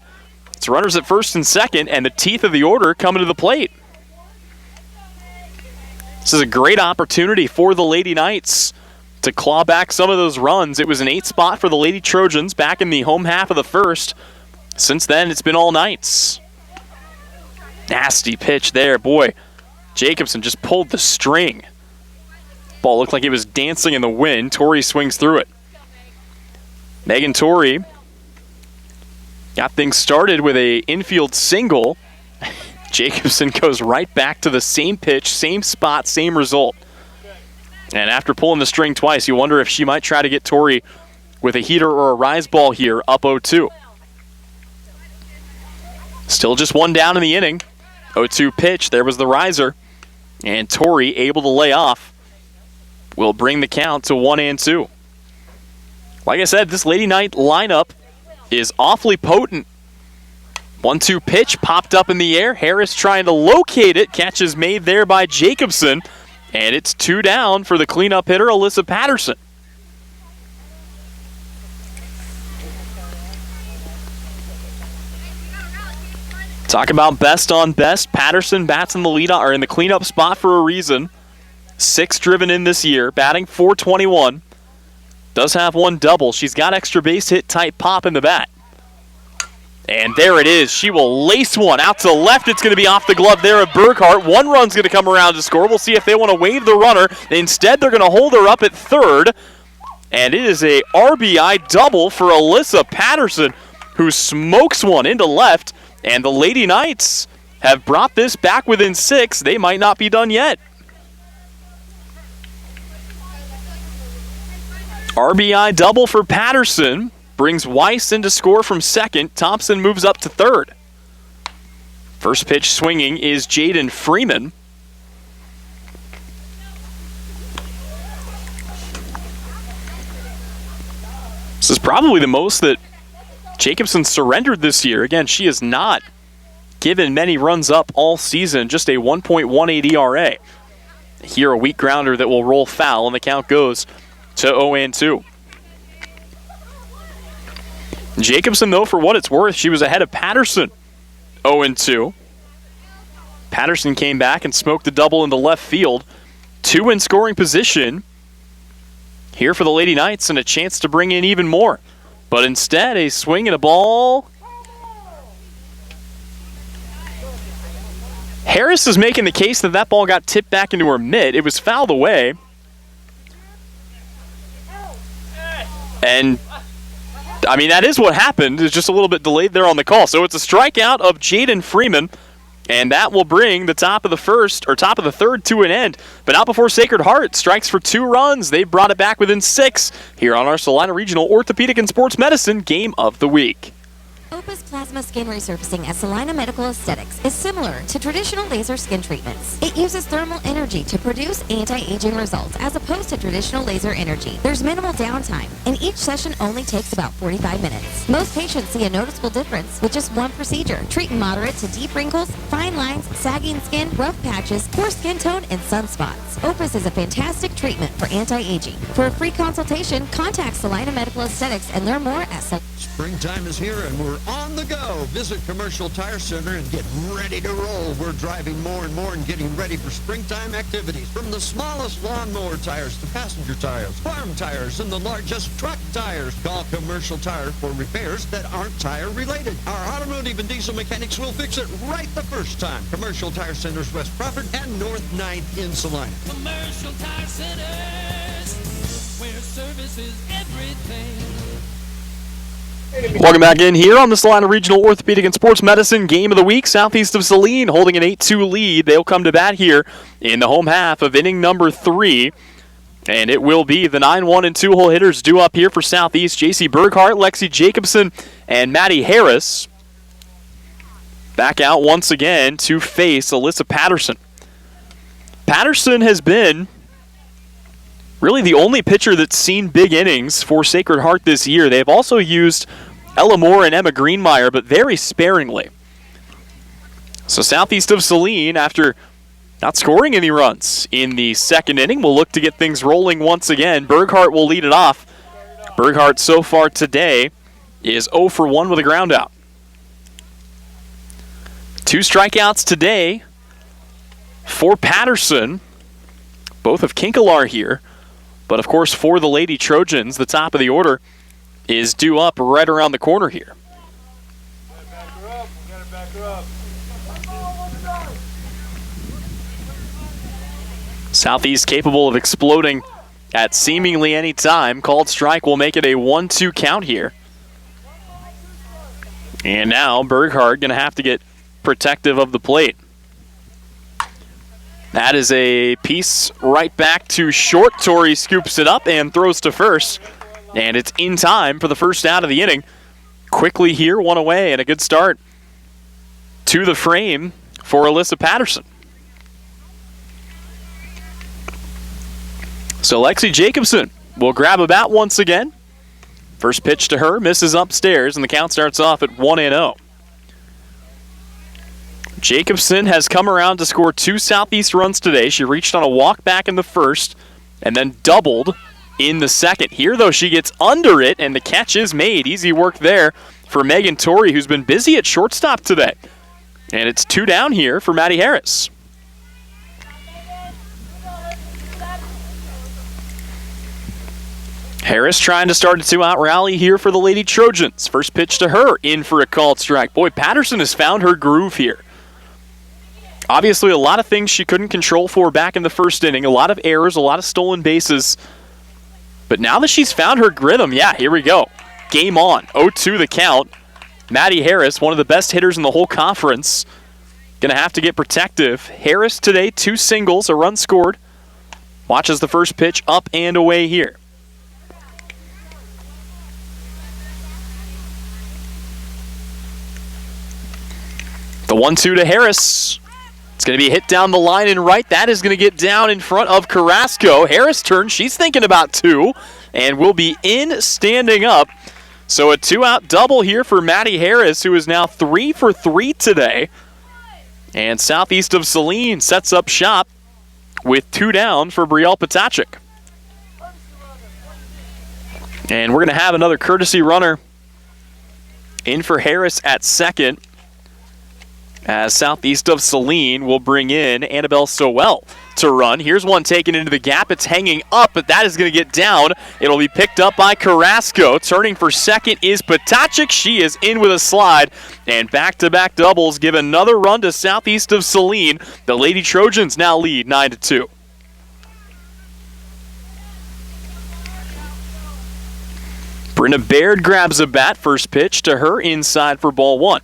It's runners at first and second, and the teeth of the order coming to the plate. This is a great opportunity for the Lady Knights to claw back some of those runs. It was an 8 spot for the Lady Trojans back in the home half of the first. Since then, it's been all Knights. Nasty pitch there. Boy, Jacobson just pulled the string. Ball looked like it was dancing in the wind. Torrey swings through it. Megan Torrey got things started with a infield single. Jacobson goes right back to the same pitch, same spot, same result. And after pulling the string twice, you wonder if she might try to get Torrey with a heater or a rise ball here, up 0-2. Still just 1 down in the inning. 0-2 pitch, there was the riser. And Torrey, able to lay off, will bring the count to 1-2. Like I said, this Lady Knight lineup is awfully potent. 1-2 pitch popped up in the air. Harris trying to locate it. Catch is made there by Jacobson. And it's 2 down for the cleanup hitter, Alyssa Patterson. Talk about best on best. Patterson bats in the lead or in the cleanup spot for a reason. 6 driven in this year, batting .421. Does have 1 double. She's got extra base hit type pop in the bat. And there it is. She will lace one out to the left. It's going to be off the glove there of Burkhart. One run's going to come around to score. We'll see if they want to wave the runner. Instead, they're going to hold her up at third. And it is a RBI double for Alyssa Patterson, who smokes one into left. And the Lady Knights have brought this back within 6. They might not be done yet. RBI double for Patterson. Brings Weiss into score from second. Thompson moves up to third. First pitch swinging is Jaden Freeman. This is probably the most that Jacobson surrendered this year. Again, she has not given many runs up all season, just a 1.18 ERA. Here, a weak grounder that will roll foul, and the count goes to 0-2. Jacobson, though, for what it's worth, she was ahead of Patterson, 0-2. Patterson came back and smoked the double into left field. 2 in scoring position here for the Lady Knights and a chance to bring in even more. But instead, a swing and a ball. Harris is making the case that that ball got tipped back into her mitt. It was fouled away. And I mean, that is what happened. It's just a little bit delayed there on the call. So it's a strikeout of Jaden Freeman, and that will bring the top of the third to an end. But not before Sacred Heart strikes for 2 runs. They brought it back within 6 here on our Salina Regional Orthopedic and Sports Medicine Game of the Week. Opus Plasma Skin Resurfacing at Salina Medical Aesthetics is similar to traditional laser skin treatments. It uses thermal energy to produce anti-aging results as opposed to traditional laser energy. There's minimal downtime, and each session only takes about 45 minutes. Most patients see a noticeable difference with just one procedure, treating moderate to deep wrinkles, fine lines, sagging skin, rough patches, poor skin tone, and sunspots. Opus is a fantastic treatment for anti-aging. For a free consultation, contact Salina Medical Aesthetics and learn more at Springtime is here and we're on the go. Visit Commercial Tire Center and get ready to roll. We're driving more and more and getting ready for springtime activities. From the smallest lawnmower tires to passenger tires, farm tires, and the largest truck tires. Call Commercial Tire for repairs that aren't tire related. Our automotive and diesel mechanics will fix it right the first time. Commercial Tire Centers, West Crawford and North 9th in Salina. Commercial Tire Centers, where service is everything. Welcome back in here on the Salina Regional Orthopedic and Sports Medicine Game of the Week. Southeast of Saline holding an 8-2 lead. They'll come to bat here in the home half of inning number 3. And it will be the 9-1 and 2-hole hitters due up here for Southeast. JC Burkhart, Lexi Jacobson, and Maddie Harris. Back out once again to face Alyssa Patterson. Patterson has been really the only pitcher that's seen big innings for Sacred Heart this year. They've also used Ella Moore and Emma Greenmeyer, but very sparingly. So Southeast of Saline, after not scoring any runs in the second inning, will look to get things rolling once again. Burkhart will lead it off. Burkhart so far today is 0 for 1 with a ground out. 2 strikeouts today for Patterson. Both of Kinkelar here. But, of course, for the Lady Trojans, the top of the order is due up right around the corner here. Southeast capable of exploding at seemingly any time. Called strike will make it a 1-2 count here. And now Burkhart going to have to get protective of the plate. That is a piece right back to short. Torrey scoops it up and throws to first. And it's in time for the first out of the inning. Quickly here, 1 away, and a good start to the frame for Alyssa Patterson. So Lexi Jacobson will grab a bat once again. First pitch to her, misses upstairs, and the count starts off at 1-0. Jacobson has come around to score 2 Southeast runs today. She reached on a walk back in the first and then doubled in the second. Here, though, she gets under it, and the catch is made. Easy work there for Megan Torrey, who's been busy at shortstop today. And it's 2 down here for Maddie Harris. Harris trying to start a 2-out rally here for the Lady Trojans. First pitch to her, in for a called strike. Boy, Patterson has found her groove here. Obviously, a lot of things she couldn't control for back in the first inning. A lot of errors, a lot of stolen bases. But now that she's found her rhythm, yeah, here we go. Game on. 0-2 the count. Maddie Harris, one of the best hitters in the whole conference. Going to have to get protective. Harris today, 2 singles, a run scored. Watches the first pitch up and away here. The 1-2 to Harris. It's going to be hit down the line and right. That is going to get down in front of Carrasco. Harris turns. She's thinking about 2 and will be in standing up. So a 2-out double here for Maddie Harris, who is now 3 for 3 today. And southeast of Saline sets up shop with 2 down for Brielle Potachik. And we're going to have another courtesy runner in for Harris at second, as southeast of Saline will bring in Annabelle Sowell to run. Here's one taken into the gap. It's hanging up, but that is going to get down. It'll be picked up by Carrasco. Turning for second is Potachik. She is in with a slide, and back-to-back doubles give another run to southeast of Saline. The Lady Trojans now lead 9-2. Brenna Baird grabs a bat. First pitch to her, inside for ball 1.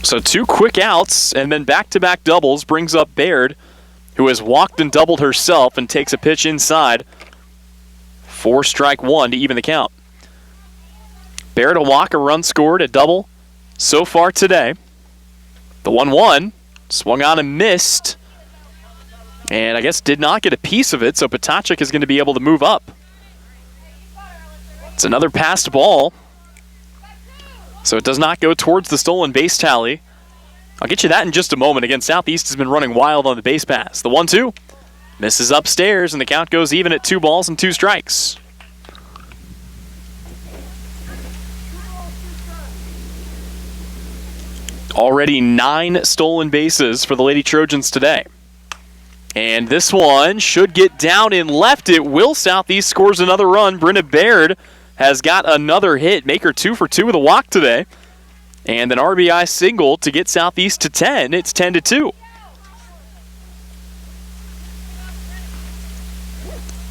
So 2 quick outs and then back-to-back doubles brings up Baird, who has walked and doubled herself and takes a pitch inside for strike 1 to even the count. Baird a walk, a run scored, a double so far today. The 1-1 swung on and missed, and I guess did not get a piece of it, so Potachik is going to be able to move up. It's another passed ball, so it does not go towards the stolen base tally. I'll get you that in just a moment. Again, Southeast has been running wild on the base pass. The 1-2 misses upstairs, and the count goes even at 2 balls and 2 strikes. Already 9 stolen bases for the Lady Trojans today. And this one should get down and left. It will. Southeast scores another run. Brenna Baird has got another hit, make her 2 for 2 with a walk today. And an RBI single to get Southeast to 10. It's 10-2.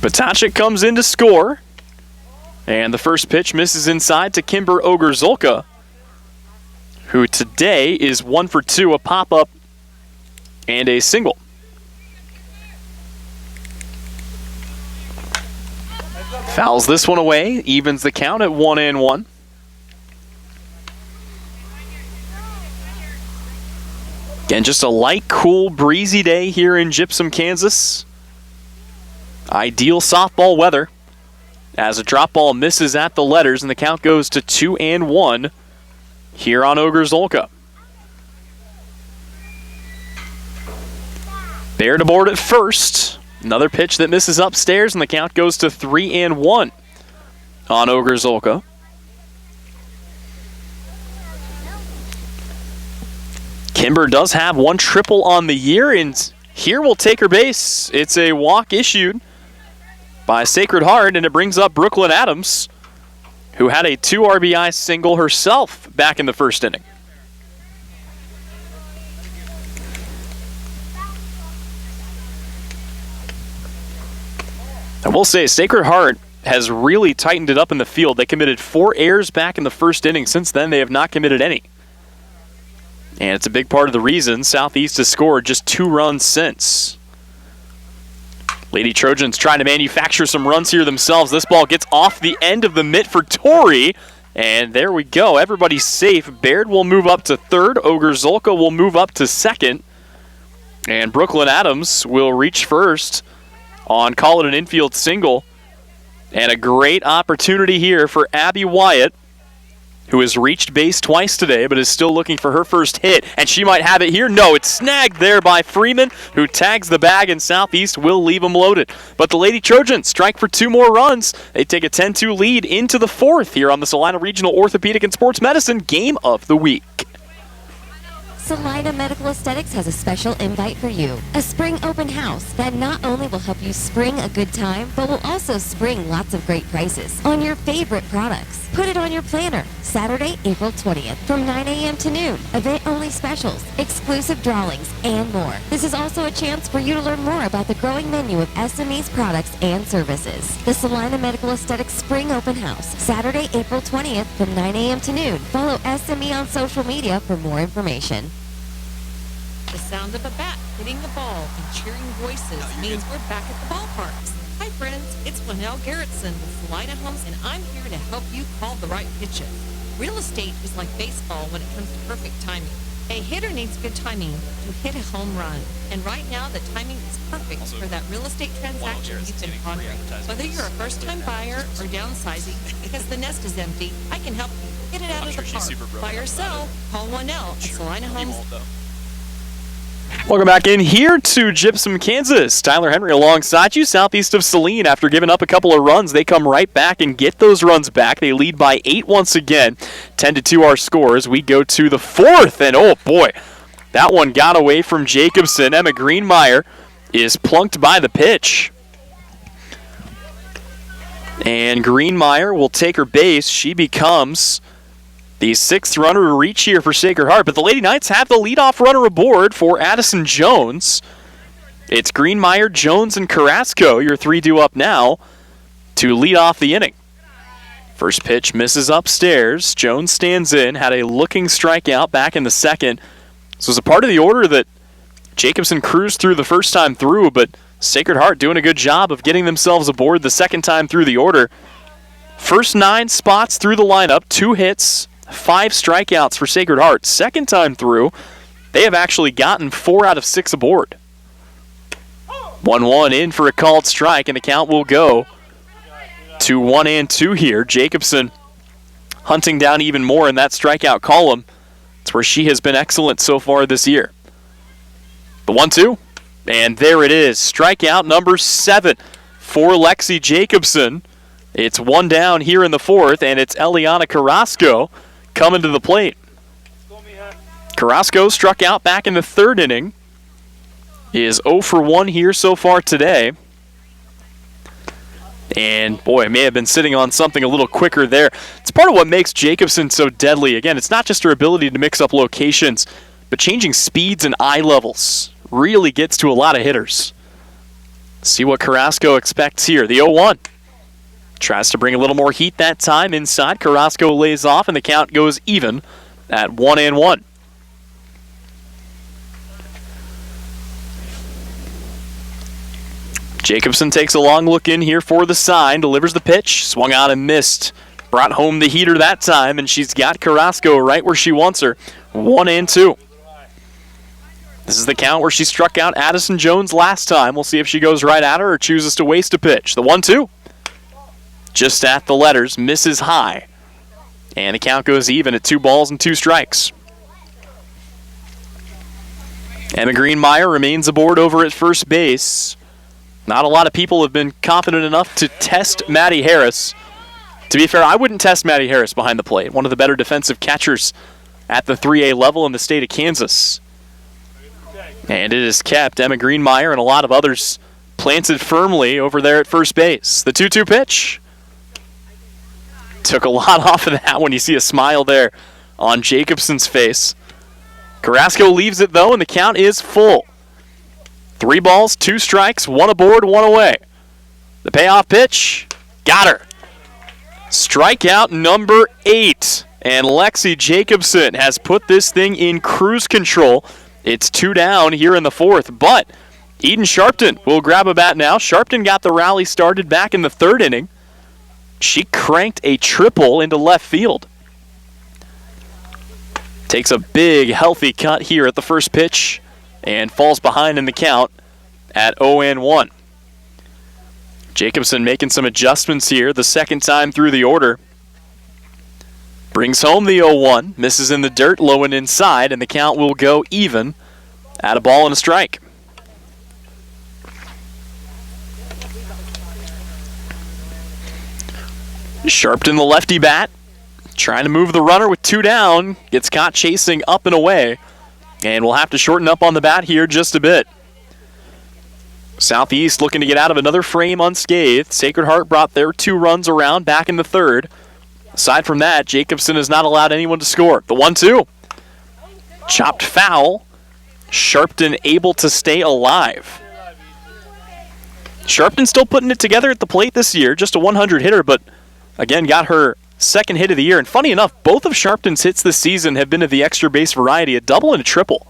Potachik comes in to score. And the first pitch misses inside to Kimber Ogerzolka, who today is 1 for 2, a pop-up and a single. Fouls this one away, evens the count at 1-1. Again, just a light, cool, breezy day here in Gypsum, Kansas. Ideal softball weather as a drop ball misses at the letters, and the count goes to 2-1 here on Ogerzolka. Baird aboard at first. Another pitch that misses upstairs, and the count goes to 3-1 on Ogerzolka. Kimber does have 1 triple on the year, and here will take her base. It's a walk issued by Sacred Heart, and it brings up Brooklyn Adams, who had a 2 RBI single herself back in the first inning. I will say, Sacred Heart has really tightened it up in the field. They committed 4 errors back in the first inning. Since then, they have not committed any. And it's a big part of the reason Southeast has scored just 2 runs since. Lady Trojans trying to manufacture some runs here themselves. This ball gets off the end of the mitt for Torrey. And there we go. Everybody's safe. Baird will move up to third. Ogerzolka will move up to second. And Brooklyn Adams will reach first on call it an infield single. And a great opportunity here for Abby Wyatt, who has reached base twice today but is still looking for her first hit. And she might have it here. No, it's snagged there by Freeman, who tags the bag, and Southeast will leave them loaded. But the Lady Trojans strike for 2 more runs. They take a 10-2 lead into the 4th here on the Salina Regional Orthopedic and Sports Medicine Game of the Week. Saline Medical Aesthetics has a special invite for you. A spring open house that not only will help you spring a good time, but will also spring lots of great prices on your favorite products. Put it on your planner. Saturday, April 20th from 9 a.m. to noon. Event-only specials, exclusive drawings, and more. This is also a chance for you to learn more about the growing menu of SME's products and services. The Saline Medical Aesthetics Spring Open House, Saturday, April 20th from 9 a.m. to noon. Follow SME on social media for more information. The sound of a bat hitting the ball and cheering voices means we're back at the ballparks. Hi friends, it's Winnell Garrettson with Salina Homes, and I'm here to help you call the right pitches. Real estate is like baseball when it comes to perfect timing. A hitter needs good timing to hit a home run, and right now the timing is perfect for that real estate transaction you've been pondering. Whether you're a first-time buyer or downsizing because the nest is empty, I can help you get it out of the park. Buy or sell, call Winnell at Salina Homes. Welcome back in here to Gypsum, Kansas. Tyler Henry alongside you, southeast of Saline. After giving up a couple of runs, they come right back and get those runs back. They lead by 8 once again. 10-2 our scores. We go to the fourth, and oh boy, that one got away from Jacobson. Emma Greenmeyer is plunked by the pitch. And Greenmeyer will take her base. She becomes the 6th runner to reach here for Sacred Heart, but the Lady Knights have the leadoff runner aboard for Addison Jones. It's Greenmeyer, Jones, and Carrasco, your 3 due up now to lead off the inning. First pitch misses upstairs. Jones stands in, had a looking strikeout back in the second. This was a part of the order that Jacobson cruised through the first time through, but Sacred Heart doing a good job of getting themselves aboard the second time through the order. First 9 spots through the lineup, 2 hits, 5 strikeouts for Sacred Heart. Second time through, they have actually gotten 4 out of 6 aboard. 1-1 in for a called strike, and the count will go to 1-2 here. Jacobson hunting down even more in that strikeout column. It's where she has been excellent so far this year. The 1-2, and there it is. Strikeout number 7 for Lexi Jacobson. It's 1 down here in the 4th, and it's Eliana Carrasco coming to the plate. Carrasco struck out back in the 3rd inning. Is 0 for 1 here so far today. And boy, may have been sitting on something a little quicker there. It's part of what makes Jacobson so deadly. Again, it's not just her ability to mix up locations, but changing speeds and eye levels really gets to a lot of hitters. See what Carrasco expects here. The 0-1. Tries to bring a little more heat that time inside. Carrasco lays off, and the count goes even at 1-1. Jacobson takes a long look in here for the sign, delivers the pitch, swung out and missed. Brought home the heater that time, and she's got Carrasco right where she wants her. 1-2. This is the count where she struck out Addison Jones last time. We'll see if she goes right at her or chooses to waste a pitch. The 1-2. Just at the letters, misses high. And the count goes even at 2 balls and 2 strikes. Emma Greenmeyer remains aboard over at first base. Not a lot of people have been confident enough to test Maddie Harris. To be fair, I wouldn't test Maddie Harris behind the plate. One of the better defensive catchers at the 3A level in the state of Kansas. And it is kept. Emma Greenmeyer and a lot of others planted firmly over there at first base. The 2-2 pitch. Took a lot off of that when you see a smile there on Jacobson's face. Carrasco leaves it, though, and the count is full. 3 balls, 2 strikes, 1 aboard, 1 away. The payoff pitch, got her. Strikeout number 8. And Lexi Jacobson has put this thing in cruise control. It's 2 down here in the 4th, but Eden Sharpton will grab a bat now. Sharpton got the rally started back in the 3rd inning. She cranked a triple into left field. Takes a big, healthy cut here at the first pitch and falls behind in the count at 0-1. Jacobson making some adjustments here the second time through the order. Brings home the 0-1, misses in the dirt, low and inside, and the count will go even at a ball and a strike. Sharpton, the lefty bat, trying to move the runner with 2 down. Gets caught chasing up and away. And we'll have to shorten up on the bat here just a bit. Southeast looking to get out of another frame unscathed. Sacred Heart brought their 2 runs around back in the 3rd. Aside from that, Jacobson has not allowed anyone to score. The 1-2. Chopped foul. Sharpton able to stay alive. Sharpton still putting it together at the plate this year. Just a 100 hitter, but again got her 2nd hit of the year. And funny enough, both of Sharpton's hits this season have been of the extra base variety, a double and a triple.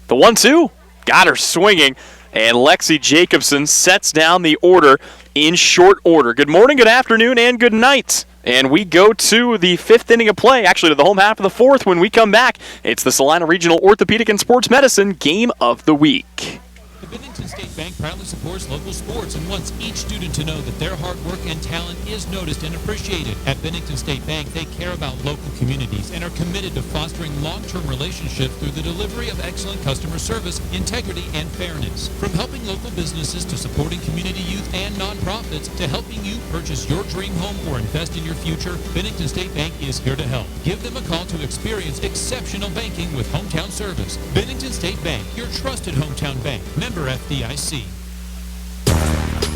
The 1-2 got her swinging. And Lexi Jacobson sets down the order in short order. Good morning, good afternoon, and good night. And we go to the 5th inning of play, actually to the home half of the 4th. When we come back, it's the Saline Regional Orthopedic and Sports Medicine Game of the Week. The Bennington State Bank proudly supports local sports and wants each student to know that their hard work and talent is noticed and appreciated. At Bennington State Bank, they care about local communities and are committed to fostering long-term relationships through the delivery of excellent customer service, integrity, and fairness. From helping local businesses to supporting community youth and nonprofits to helping you purchase your dream home or invest in your future, Bennington State Bank is here to help. Give them a call to experience exceptional banking with hometown service. Bennington State Bank, your trusted hometown bank. Member FDIC.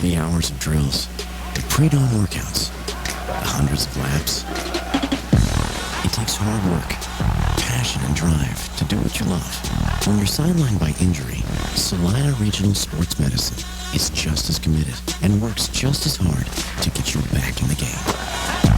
The hours of drills, the pre-dawn workouts, the hundreds of laps. It takes hard work, passion, and drive to do what you love. When you're sidelined by injury, Saline Regional Sports Medicine is just as committed and works just as hard to get you back in the game.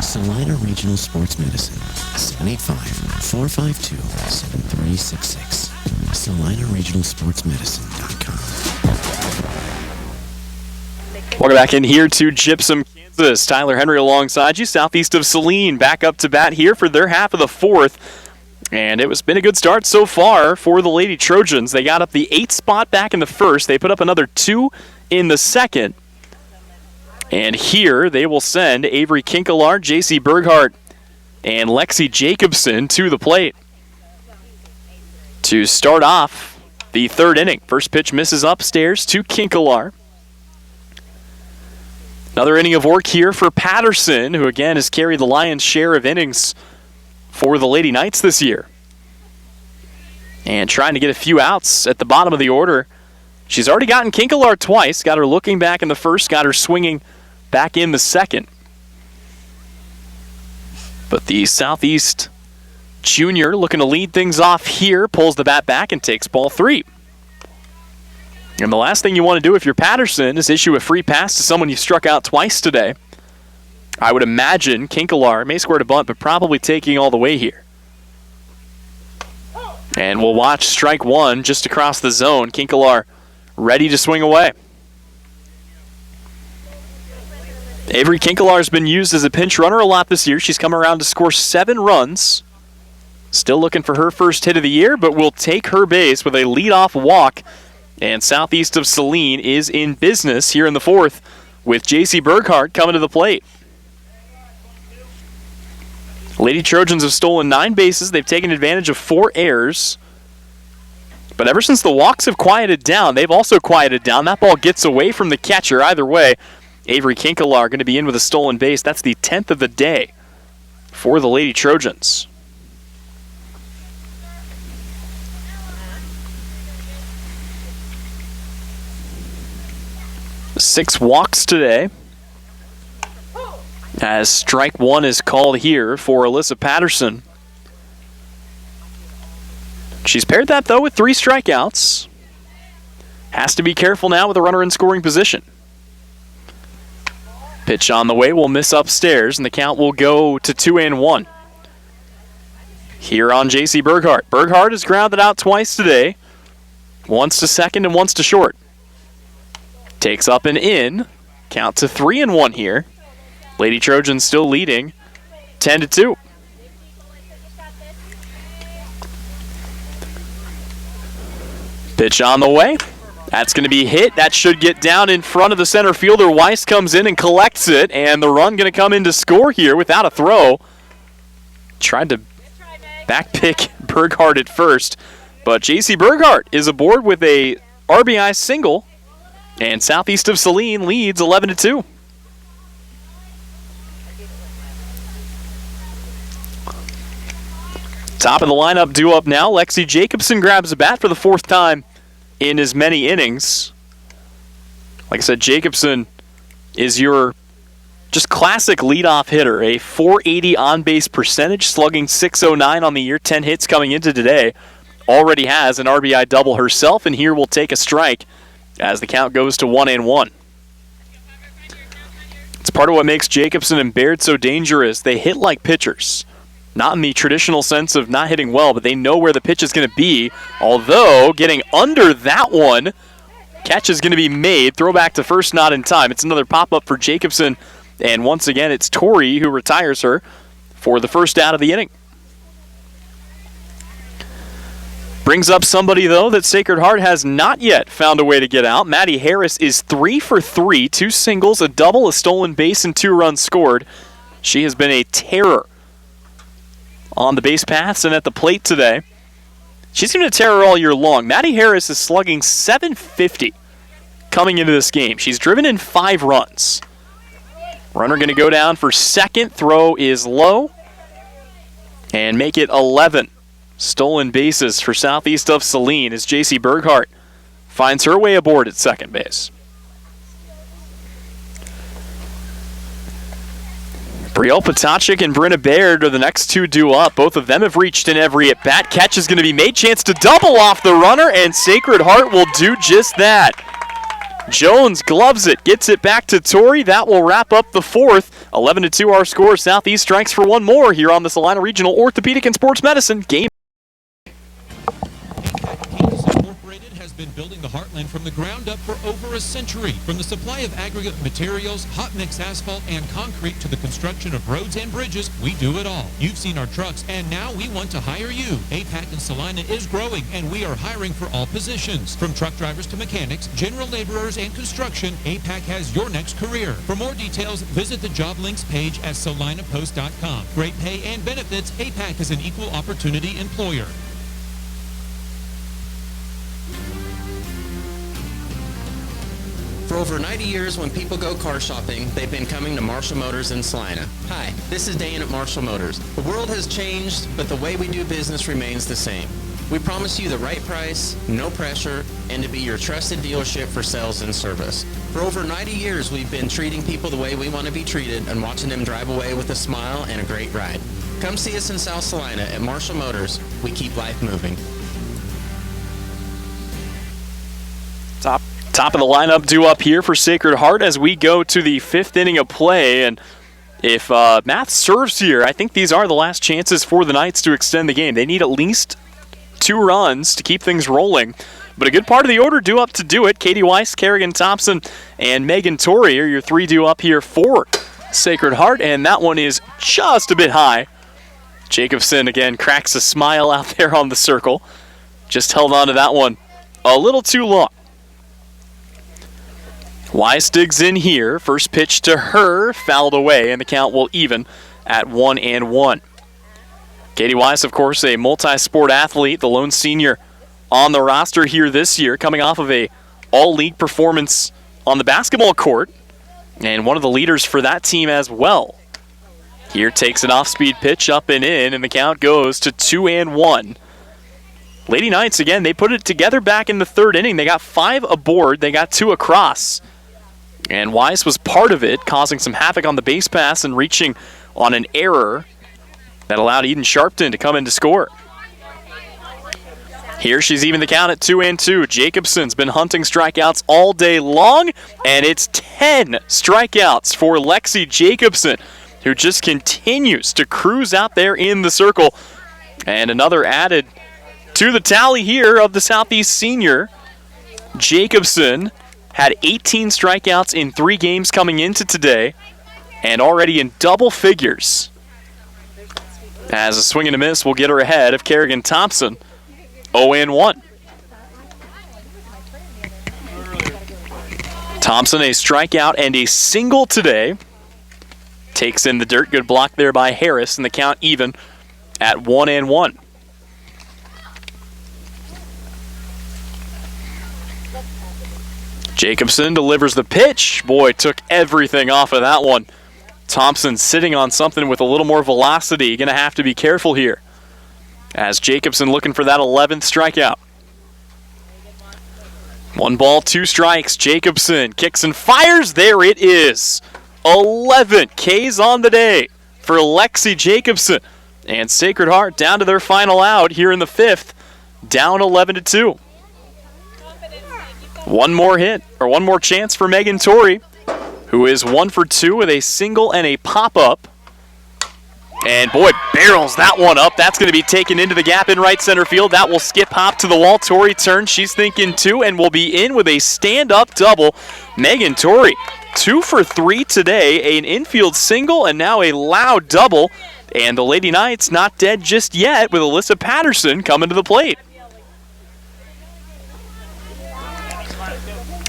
Saline Regional Sports Medicine, 785-452-7366. SalineRegionalSportsMedicine.com. Welcome back in here to Gypsum, Kansas. Tyler Henry alongside you. Southeast of Saline back up to bat here for their half of the 4th. And it was been a good start so far for the Lady Trojans. They got up the 8th spot back in the 1st. They put up another 2 in the 2nd. And here they will send Avery Kinkelar, J.C. Berghart, and Lexi Jacobson to the plate to start off the 3rd inning. First pitch misses upstairs to Kinkelar. Another inning of work here for Patterson, who again has carried the lion's share of innings for the Lady Knights this year. And trying to get a few outs at the bottom of the order. She's already gotten Kinkelar twice, got her looking back in the 1st, got her swinging back in the 2nd. But the Southeast junior looking to lead things off here, pulls the bat back and takes ball 3. And the last thing you want to do if you're Patterson is issue a free pass to someone you struck out twice today. I would imagine Kinkelar may square to bunt, but probably taking all the way here. And we'll watch strike 1 just across the zone. Kinkelar ready to swing away. Avery Kinkelar has been used as a pinch runner a lot this year. She's come around to score 7 runs. Still looking for her first hit of the year, but will take her base with a leadoff walk. And Southeast of Saline is in business here in the 4th with J.C. Berghart coming to the plate. Lady Trojans have stolen 9 bases. They've taken advantage of 4 errors. But ever since the walks have quieted down, they've also quieted down. That ball gets away from the catcher. Either way, Avery Kinkelar going to be in with a stolen base. That's the 10th of the day for the Lady Trojans. Six walks today, as strike 1 is called here for Alyssa Patterson. She's paired that, though, with 3 strikeouts. Has to be careful now with a runner in scoring position. Pitch on the way will miss upstairs, and the count will go to 2-1. Here on J.C. Berghart. Berghart has grounded out twice today. Once to second and once to short. Takes up and in. Count to 3-1 here. Lady Trojans still leading 10-2. Pitch on the way. That's going to be hit. That should get down in front of the center fielder. Weiss comes in and collects it, and the run going to come in to score here without a throw. Tried to backpick Berghart at first, but J.C. Berghart is aboard with a RBI single. And Southeast of Saline leads 11-2. Top of the lineup due up now. Lexi Jacobson grabs the bat for the 4th time in as many innings. Like I said, Jacobson is your just classic leadoff hitter. A .480 on-base percentage, slugging .609 on the year, 10 hits coming into today. Already has an RBI double herself, and here will take a strike as the count goes to 1-1. It's part of what makes Jacobson and Baird so dangerous. They hit like pitchers. Not in the traditional sense of not hitting well, but they know where the pitch is going to be. Although, getting under that one, catch is going to be made. Throwback to first, not in time. It's another pop-up for Jacobson. And once again, it's Tori who retires her for the first out of the inning. Brings up somebody, though, that Sacred Heart has not yet found a way to get out. Maddie Harris is 3 for 3, 2 singles, a double, a stolen base, and 2 runs scored. She has been a terror on the base paths and at the plate today. She's going to terror all year long. Maddie Harris is slugging .750 coming into this game. She's driven in 5 runs. Runner going to go down for second. Throw is low. And make it 11 stolen bases for Southeast of Saline as J.C. Berghardt finds her way aboard at second base. Brielle Potachik and Brenna Baird are the next two due up. Both of them have reached in every at-bat. Catch is going to be made. Chance to double off the runner, and Sacred Heart will do just that. Jones gloves it, gets it back to Tori. That will wrap up the 4th. 11-2 our score. Southeast strikes for one more here on the Salina Regional Orthopedic and Sports Medicine game. Been building the Heartland from the ground up for over a century. From the supply of aggregate materials, hot mix asphalt, and concrete to the construction of roads and bridges, we do it all. You've seen our trucks, and now we want to hire you. APAC in Salina is growing, and we are hiring for all positions. From truck drivers to mechanics, general laborers, and construction, APAC has your next career. For more details, visit the job links page at salinapost.com. Great pay and benefits, APAC is an equal opportunity employer. For over 90 years, when people go car shopping, they've been coming to Marshall Motors in Salina. Hi, this is Dan at Marshall Motors. The world has changed, but the way we do business remains the same. We promise you the right price, no pressure, and to be your trusted dealership for sales and service. For over 90 years, we've been treating people the way we want to be treated and watching them drive away with a smile and a great ride. Come see us in South Salina at Marshall Motors. We keep life moving. Top of the lineup due up here for Sacred Heart as we go to the 5th inning of play. And if math serves here, I think these are the last chances for the Knights to extend the game. They need at least 2 runs to keep things rolling. But a good part of the order due up to do it. Katie Weiss, Kerrigan Thompson, and Megan Torrey are your 3 due up here for Sacred Heart. And that one is just a bit high. Jacobson, again, cracks a smile out there on the circle. Just held on to that one a little too long. Weiss digs in here. First pitch to her, fouled away, and the count will even at 1-1. Katie Weiss, of course, a multi-sport athlete, the lone senior on the roster here this year, coming off of a all-league performance on the basketball court, and one of the leaders for that team as well. Here takes an off-speed pitch up and in, and the count goes to 2-1. Lady Knights, again, they put it together back in the 3rd inning. They got 5 aboard. They got 2 across. And Weiss was part of it, causing some havoc on the base pass and reaching on an error that allowed Eden Sharpton to come in to score. Here she's even the count at 2-2. Jacobson's been hunting strikeouts all day long, and it's 10 strikeouts for Lexi Jacobson, who just continues to cruise out there in the circle. And another added to the tally here of the Southeast senior. Jacobson had 18 strikeouts in 3 games coming into today, and already in double figures. As a swing and a miss will get her ahead of Kerrigan Thompson, 0-1. Thompson, a strikeout and a single today. Takes in the dirt. Good block there by Harris, and the count even at 1-1. Jacobson delivers the pitch. Boy, took everything off of that one. Thompson sitting on something with a little more velocity. Going to have to be careful here. as Jacobson looking for that 11th strikeout. 1 ball, 2 strikes. Jacobson kicks and fires. There it is. 11 Ks on the day for Lexi Jacobson. And Sacred Heart down to their final out here in the 5th, down 11-2. One more chance for Megan Torrey, who is 1 for 2 with a single and a pop-up. And boy, barrels that one up. That's going to be taken into the gap in right center field. That will skip hop to the wall. Torrey turns. She's thinking 2 and will be in with a stand-up double. Megan Torrey, 2 for 3 today. An infield single and now a loud double. And the Lady Knights not dead just yet with Alyssa Patterson coming to the plate.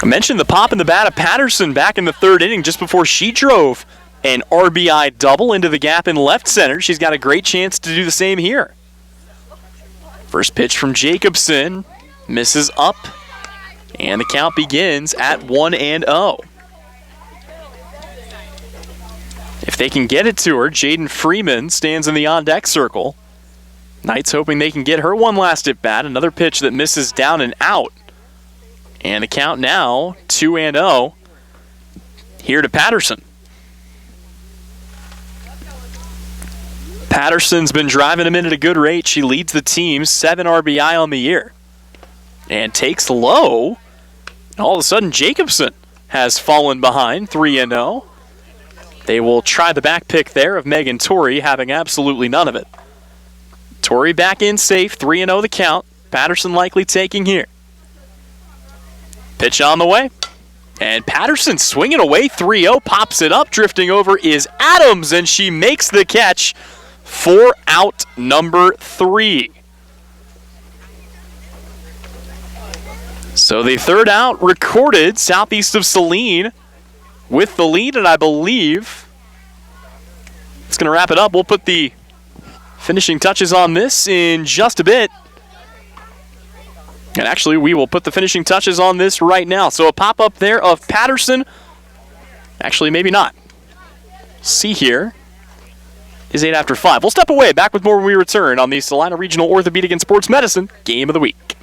I mentioned the pop in the bat of Patterson back in the 3rd inning just before she drove an RBI double into the gap in left center. She's got a great chance to do the same here. First pitch from Jacobson, misses up, and the count begins at 1-0. If they can get it to her, Jaden Freeman stands in the on-deck circle. Knights hoping they can get her one last at bat. Another pitch that misses down and out. And the count now 2-0 here to Patterson. Patterson's been driving them in at a good rate. She leads the team, 7 RBI on the year. And takes low. All of a sudden, Jacobson has fallen behind, 3-0. They will try the back pick there of Megan Torrey, having absolutely none of it. Torrey back in safe, 3-0 the count. Patterson likely taking here. Pitch on the way. And Patterson swinging away, 3-0, pops it up. Drifting over is Adams, and she makes the catch for out number 3. So the 3rd out recorded southeast of Saline with the lead, and I believe it's going to wrap it up. We'll put the finishing touches on this in just a bit. And actually, we will put the finishing touches on this right now. So a pop-up there of Patterson. Actually, maybe not. See here. Is 8 after 5. We'll step away. Back with more when we return on the Salina Regional Orthopedic and Sports Medicine Game of the Week.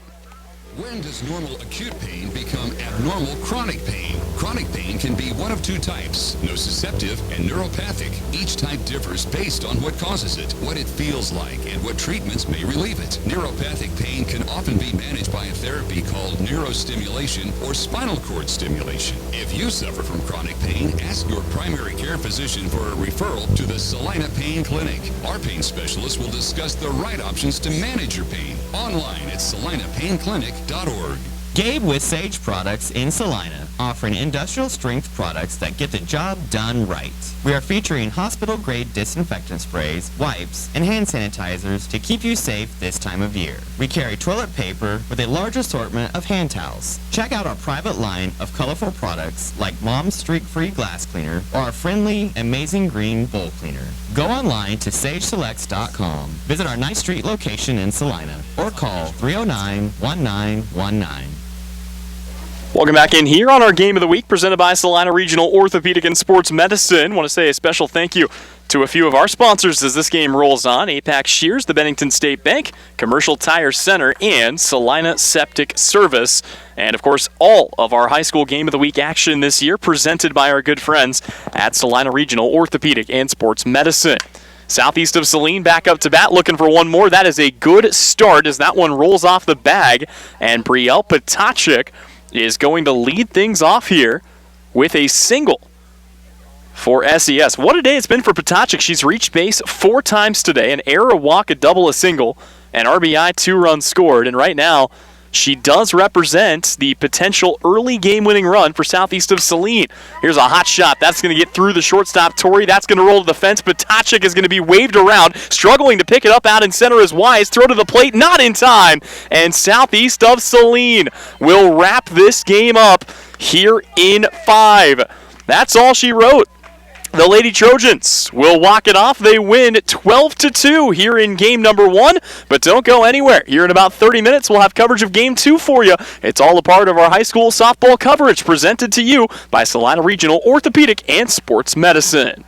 When does normal acute pain become abnormal chronic pain? Chronic pain can be one of 2 types, nociceptive and neuropathic. Each type differs based on what causes it, what it feels like, and what treatments may relieve it. Neuropathic pain can often be managed by a therapy called neurostimulation or spinal cord stimulation. If you suffer from chronic pain, ask your primary care physician for a referral to the Salina Pain Clinic. Our pain specialist will discuss the right options to manage your pain. Online at salinapainclinic.org. Gabe with Sage Products in Salina, offering industrial strength products that get the job done right. We are featuring hospital-grade disinfectant sprays, wipes, and hand sanitizers to keep you safe this time of year. We carry toilet paper with a large assortment of hand towels. Check out our private line of colorful products like Mom's Streak-Free Glass Cleaner or our friendly Amazing Green Bowl Cleaner. Go online to sageselects.com, visit our 9th Street location in Salina, or call 309-1919. Welcome back in here on our Game of the Week, presented by Salina Regional Orthopedic and Sports Medicine. Want to say a special thank you to a few of our sponsors as this game rolls on. APAC Shears, the Bennington State Bank, Commercial Tire Center, and Salina Septic Service. And, of course, all of our high school Game of the Week action this year presented by our good friends at Salina Regional Orthopedic and Sports Medicine. Southeast of Saline back up to bat, looking for one more. That is a good start as that one rolls off the bag. And Brielle Potachik is going to lead things off here with a single for SES. What a day it's been for Potachik. She's reached base 4 times today, an error, a walk, a double, a single, an RBI, 2 runs scored. And right now, she does represent the potential early game-winning run for Southeast of Saline. Here's a hot shot. That's going to get through the shortstop, Torrey. That's going to roll to the fence. Potachik is going to be waved around, struggling to pick it up out in center as Wise. Throw to the plate, not in time. And Southeast of Saline will wrap this game up here in 5. That's all she wrote. The Lady Trojans will walk it off. They win 12-2 here in game number 1. But don't go anywhere. Here in about 30 minutes, we'll have coverage of game 2 for you. It's all a part of our high school softball coverage presented to you by Salina Regional Orthopedic and Sports Medicine.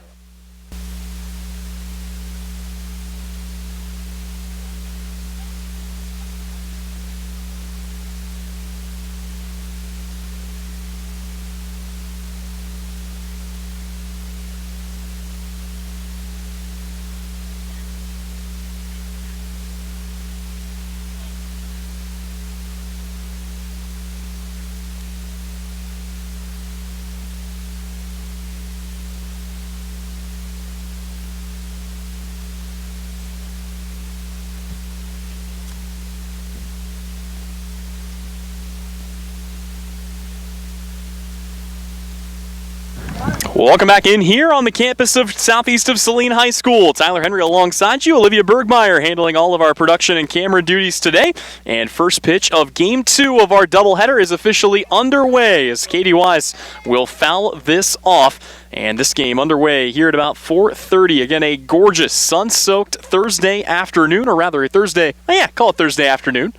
Welcome back in here on the campus of Southeast of Saline High School. Tyler Henry alongside you, Olivia Bergmeyer handling all of our production and camera duties today. And first pitch of Game 2 of our doubleheader is officially underway as Katie Wise will foul this off. And this game underway here at about 4:30. Again, a gorgeous sun-soaked Thursday afternoon, or rather a Thursday, call it Thursday afternoon.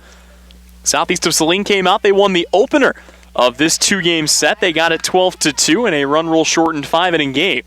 Southeast of Saline came out. They won the opener of this two-game set. They got it 12-2 in a run-rule shortened 5-inning game.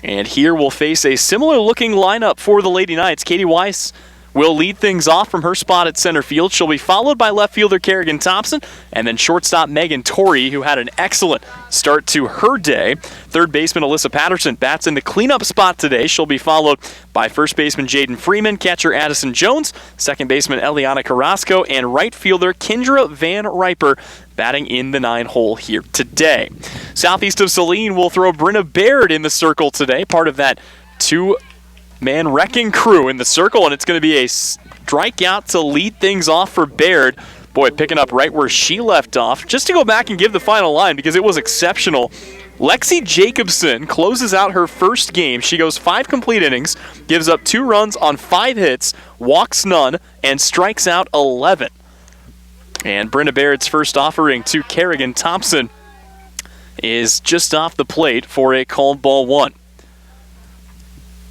And here we'll face a similar-looking lineup for the Lady Knights. Katie Weiss will lead things off from her spot at center field. She'll be followed by left fielder Kerrigan Thompson and then shortstop Megan Torrey, who had an excellent start to her day. Third baseman Alyssa Patterson bats in the cleanup spot today. She'll be followed by first baseman Jaden Freeman, catcher Addison Jones, second baseman Eliana Carrasco, and right fielder Kendra Van Riper batting in the 9-hole here today. Southeast of Saline will throw Brenna Baird in the circle today, part of that two-man wrecking crew in the circle, and it's going to be a strikeout to lead things off for Baird. Boy, picking up right where she left off. Just to go back and give the final line because it was exceptional. Lexi Jacobson closes out her first game. She goes 5 complete innings, gives up 2 runs on 5 hits, walks none, and strikes out 11. And Brenda Baird's first offering to Kerrigan Thompson is just off the plate for a called ball 1.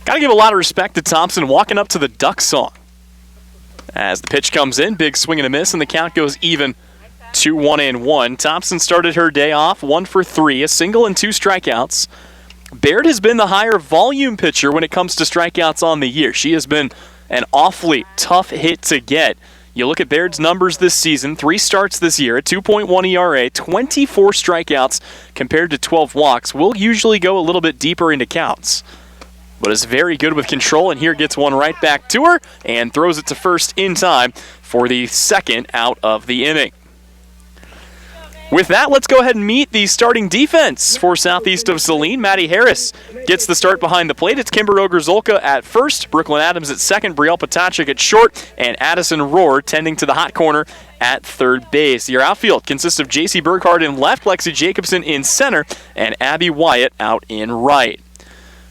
Got to give a lot of respect to Thompson walking up to the duck song. As the pitch comes in, big swing and a miss, and the count goes even to 1-1. Thompson started her day off 1 for 3, a single and 2 strikeouts. Baird has been the higher volume pitcher when it comes to strikeouts on the year. She has been an awfully tough hit to get. You look at Baird's numbers this season, 3 starts this year, a 2.1 ERA, 24 strikeouts compared to 12 walks. We'll usually go a little bit deeper into counts, but is very good with control, and here gets one right back to her and throws it to first in time for the second out of the inning. With that, let's go ahead and meet the starting defense for Southeast of Saline. Maddie Harris gets the start behind the plate. It's Kimber Ogrzolka at first, Brooklyn Adams at second, Brielle Potachik at short, and Addison Rohr tending to the hot corner at third base. Your outfield consists of J.C. Burkhardt in left, Lexi Jacobson in center, and Abby Wyatt out in right.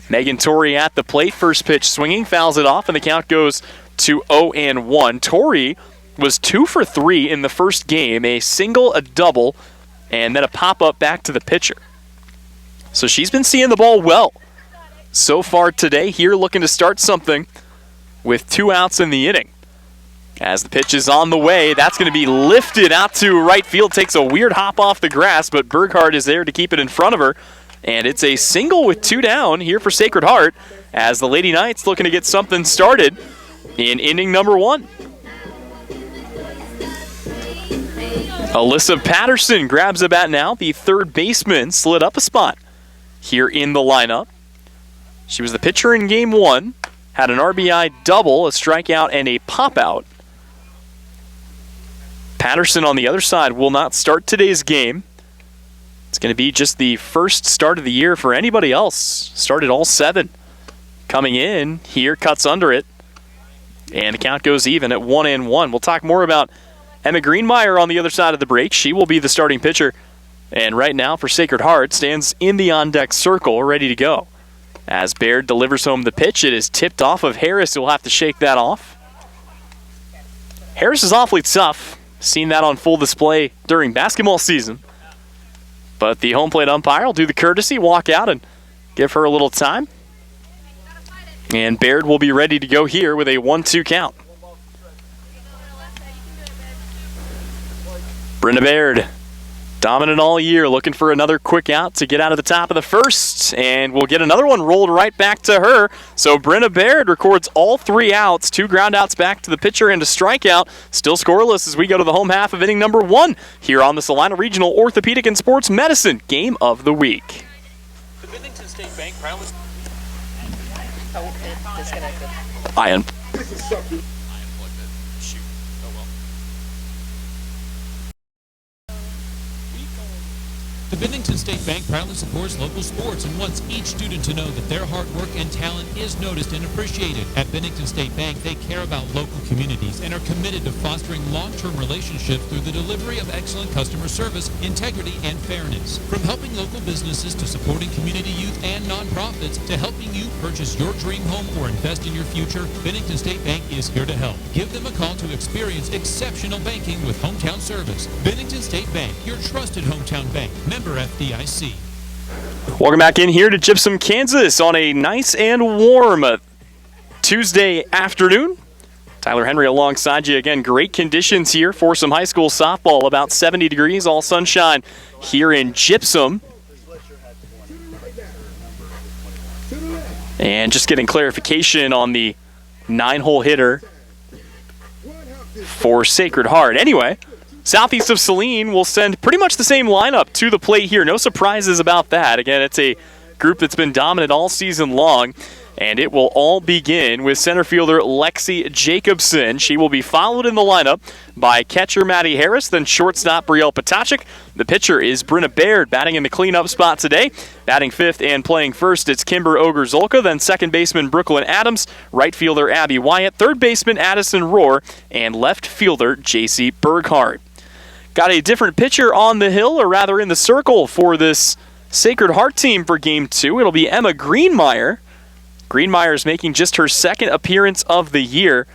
Megan Torrey at the plate, first pitch swinging, fouls it off, and the count goes to 0-1. Torrey was 2 for 3 in the first game, a single, a double, and then a pop-up back to the pitcher. So she's been seeing the ball well so far today. Here looking to start something with 2 outs in the inning. As the pitch is on the way, that's going to be lifted out to right field. Takes a weird hop off the grass, but Burkhardt is there to keep it in front of her. And it's a single with 2 down here for Sacred Heart as the Lady Knights looking to get something started in inning number 1. Alyssa Patterson grabs a bat now. The third baseman slid up a spot here in the lineup. She was the pitcher in game 1, had an RBI double, a strikeout, and a pop-out. Patterson on the other side will not start today's game. It's going to be just the first start of the year for anybody else. Started all 7. Coming in here, cuts under it, and the count goes even at 1-1. We'll talk more about Emma Greenmeyer on the other side of the break. She will be the starting pitcher. And right now for Sacred Heart stands in the on-deck circle, ready to go. As Baird delivers home the pitch, it is tipped off of Harris, who will have to shake that off. Harris is awfully tough. Seen that on full display during basketball season. But the home plate umpire will do the courtesy, walk out, and give her a little time. And Baird will be ready to go here with a 1-2 count. Brenda Baird, dominant all year, looking for another quick out to get out of the top of the first, and we'll get another one rolled right back to her. So Brenda Baird records all 3 outs, 2 ground outs back to the pitcher and a strikeout. Still scoreless as we go to the home half of inning number 1 here on the Salina Regional Orthopedic and Sports Medicine Game of the Week. The Bennington State Bank proudly... Ian. The Bennington State Bank proudly supports local sports and wants each student to know that their hard work and talent is noticed and appreciated. At Bennington State Bank, they care about local communities and are committed to fostering long-term relationships through the delivery of excellent customer service, integrity, and fairness. From helping local businesses to supporting community youth and nonprofits to helping you purchase your dream home or invest in your future, Bennington State Bank is here to help. Give them a call to experience exceptional banking with hometown service. Bennington State Bank, your trusted hometown bank. Member FDIC. Welcome back in here to Gypsum, Kansas on a nice and warm Tuesday afternoon. Tyler Henry alongside you again. Great conditions here for some high school softball. About 70 degrees, all sunshine here in Gypsum. And just getting clarification on the 9-hole hitter for Sacred Heart. Anyway, Southeast of Saline will send pretty much the same lineup to the plate here. No surprises about that. Again, it's a group that's been dominant all season long, and it will all begin with center fielder Lexi Jacobson. She will be followed in the lineup by catcher Maddie Harris, then shortstop Brielle Potachik. The pitcher is Brenna Baird, batting in the cleanup spot today. Batting fifth and playing first, it's Kimber Ogre-Zolka, then second baseman Brooklyn Adams, right fielder Abby Wyatt, third baseman Addison Rohr, and left fielder J.C. Berghardt. Got a different pitcher on the hill, or rather in the circle, for this Sacred Heart team for Game 2. It'll be Emma Greenmeyer. Greenmeyer is making just her second appearance of the year,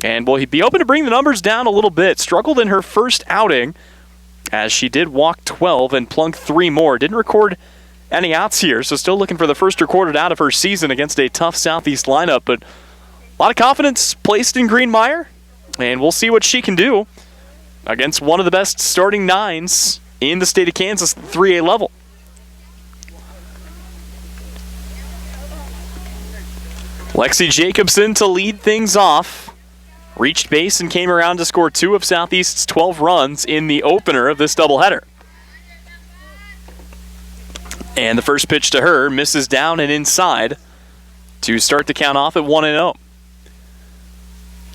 and will be hoping to bring the numbers down a little bit. Struggled in her first outing, as she did walk 12 and plunk 3 more. Didn't record any outs here, so still looking for the first recorded out of her season against a tough Southeast lineup, but a lot of confidence placed in Greenmeyer, and we'll see what she can do against one of the best starting 9s in the state of Kansas at the 3A level. Lexi Jacobson to lead things off. Reached base and came around to score 2 of Southeast's 12 runs in the opener of this doubleheader. And the first pitch to her misses down and inside to start the count off at 1-0.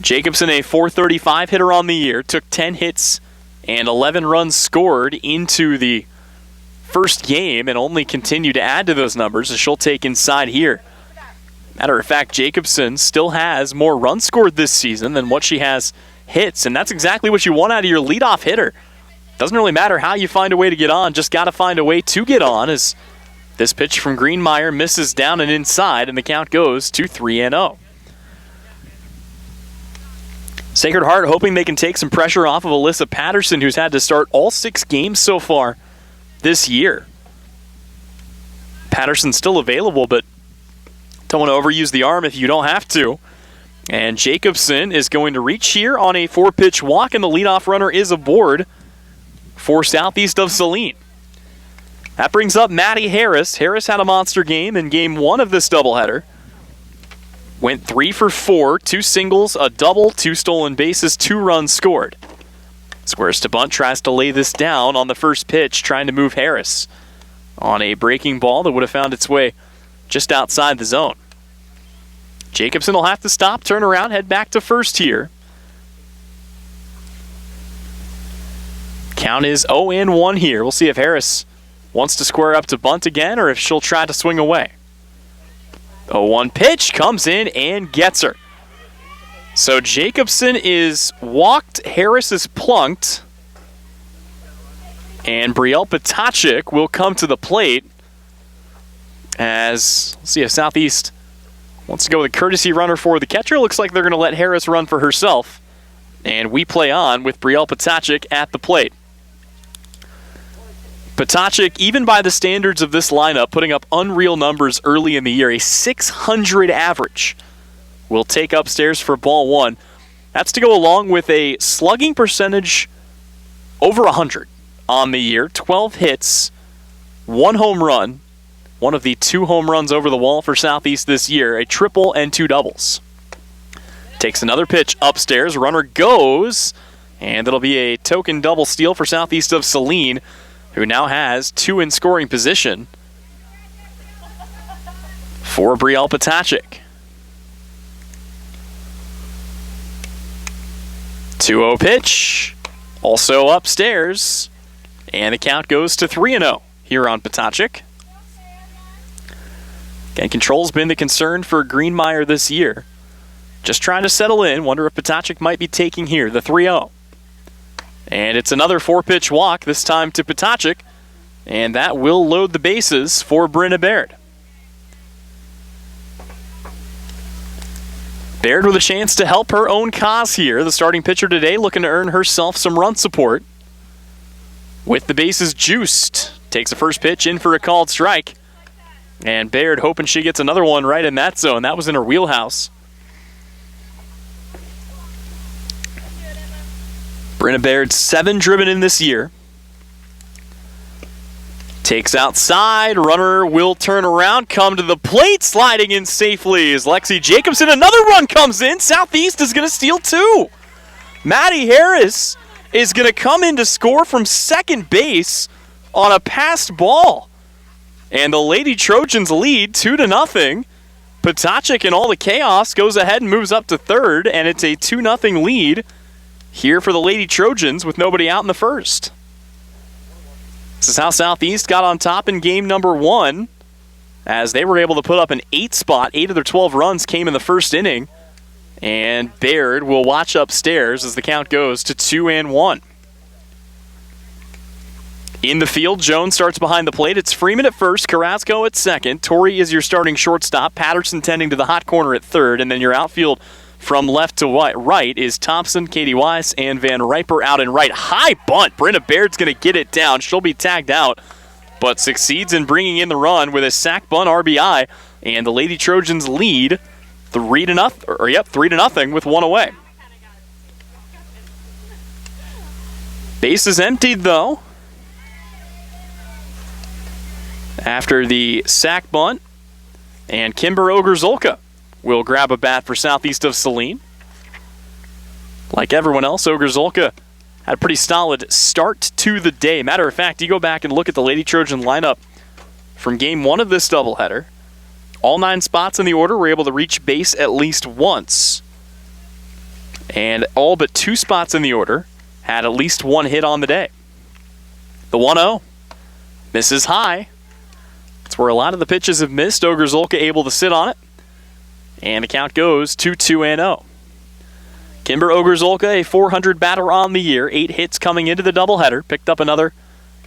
Jacobson, a .435 hitter on the year, took 10 hits and 11 runs scored into the first game and only continued to add to those numbers as she'll take inside here. Matter of fact, Jacobson still has more runs scored this season than what she has hits, and that's exactly what you want out of your leadoff hitter. Doesn't really matter how you find a way to get on, just got to find a way to get on as this pitch from Greenmeyer misses down and inside, and the count goes to 3-0. Sacred Heart hoping they can take some pressure off of Alyssa Patterson, who's had to start all 6 games so far this year. Patterson's still available, but don't want to overuse the arm if you don't have to. And Jacobson is going to reach here on a 4-pitch walk, and the leadoff runner is aboard for Southeast of Saline. That brings up Maddie Harris. Harris had a monster game in Game 1 of this doubleheader. Went 3 for 4, 2 singles, a double, 2 stolen bases, 2 runs scored. Squares to bunt, tries to lay this down on the first pitch, trying to move Harris on a breaking ball that would have found its way just outside the zone. Jacobson will have to stop, turn around, head back to first here. Count is 0-1 here. We'll see if Harris wants to square up to bunt again or if she'll try to swing away. 0-1 pitch comes in and gets her. So Jacobson is walked, Harris is plunked, and Brielle Potachik will come to the plate as, let's see if Southeast wants to go with a courtesy runner for the catcher. Looks like they're going to let Harris run for herself, and we play on with Brielle Potachik at the plate. Potachik, even by the standards of this lineup, putting up unreal numbers early in the year, a .600 average, will take upstairs for ball 1. That's to go along with a slugging percentage over 100 on the year, 12 hits, 1 home run, one of the 2 home runs over the wall for Southeast this year, a triple and 2 doubles. Takes another pitch upstairs, runner goes, and it'll be a token double steal for Southeast of Saline, who now has 2 in scoring position for Brielle Potachik. 2-0 pitch, also upstairs, and the count goes to 3-0. here on Potocnik. Again, control's been the concern for Greenmeyer this year. Just trying to settle in. Wonder if Potocnik might be taking here the 3-0. And it's another 4-pitch walk, this time to Potocnik. And that will load the bases for Brenna Baird. Baird with a chance to help her own cause here. The starting pitcher today looking to earn herself some run support. With the bases juiced. Takes the first pitch in for a called strike. And Baird hoping she gets another one right in that zone. That was in her wheelhouse. Brenna Baird, 7 driven in this year. Takes outside. Runner will turn around, come to the plate. Sliding in safely is Lexi Jacobson. Another run comes in. Southeast is going to steal 2. Maddie Harris is going to come in to score from second base on a passed ball. And the Lady Trojans lead 2-0. Potocnik in all the chaos goes ahead and moves up to third, and it's a 2-0 lead here for the Lady Trojans with nobody out in the first. This is how Southeast got on top in game number 1, as they were able to put up an 8 spot. 8 of their 12 runs came in the first inning. And Baird will watch upstairs as the count goes to 2-1. In the field, Jones starts behind the plate. It's Freeman at first, Carrasco at second. Torrey is your starting shortstop. Patterson tending to the hot corner at third. And then your outfield from left to right is Thompson, Katie Weiss, and Van Riper out in right. High bunt. Brenna Baird's going to get it down. She'll be tagged out, but succeeds in bringing in the run with a sac bunt RBI. And the Lady Trojans lead 3-0 with 1 away. Bases emptied, though, after the sac bunt, and Kimber Ogrzolka will grab a bat for Southeast of Saline. Like everyone else, Ogrzolka had a pretty solid start to the day. Matter of fact, you go back and look at the Lady Trojan lineup from game 1 of this doubleheader. All 9 spots in the order were able to reach base at least once. And all but 2 spots in the order had at least 1 hit on the day. The 1-0 misses high. That's where a lot of the pitches have missed. Ogrzolka able to sit on it. And the count goes to 2-0. Kimber Ogrzolka, a 400 batter on the year. 8 hits coming into the doubleheader. Picked up another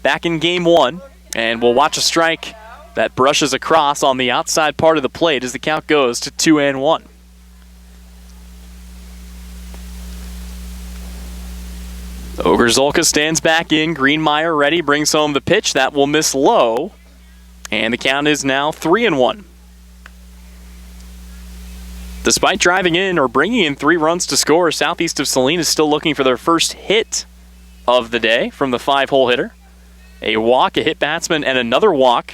back in game 1. And we'll watch a strike that brushes across on the outside part of the plate as the count goes to 2-1. Ogrzolka stands back in. Greenmeyer ready, brings home the pitch. That will miss low. And the count is now 3-1. Despite driving in or bringing in 3 runs to score, Southeast of Saline is still looking for their first hit of the day from the 5-hole hitter. A walk, a hit batsman, and another walk.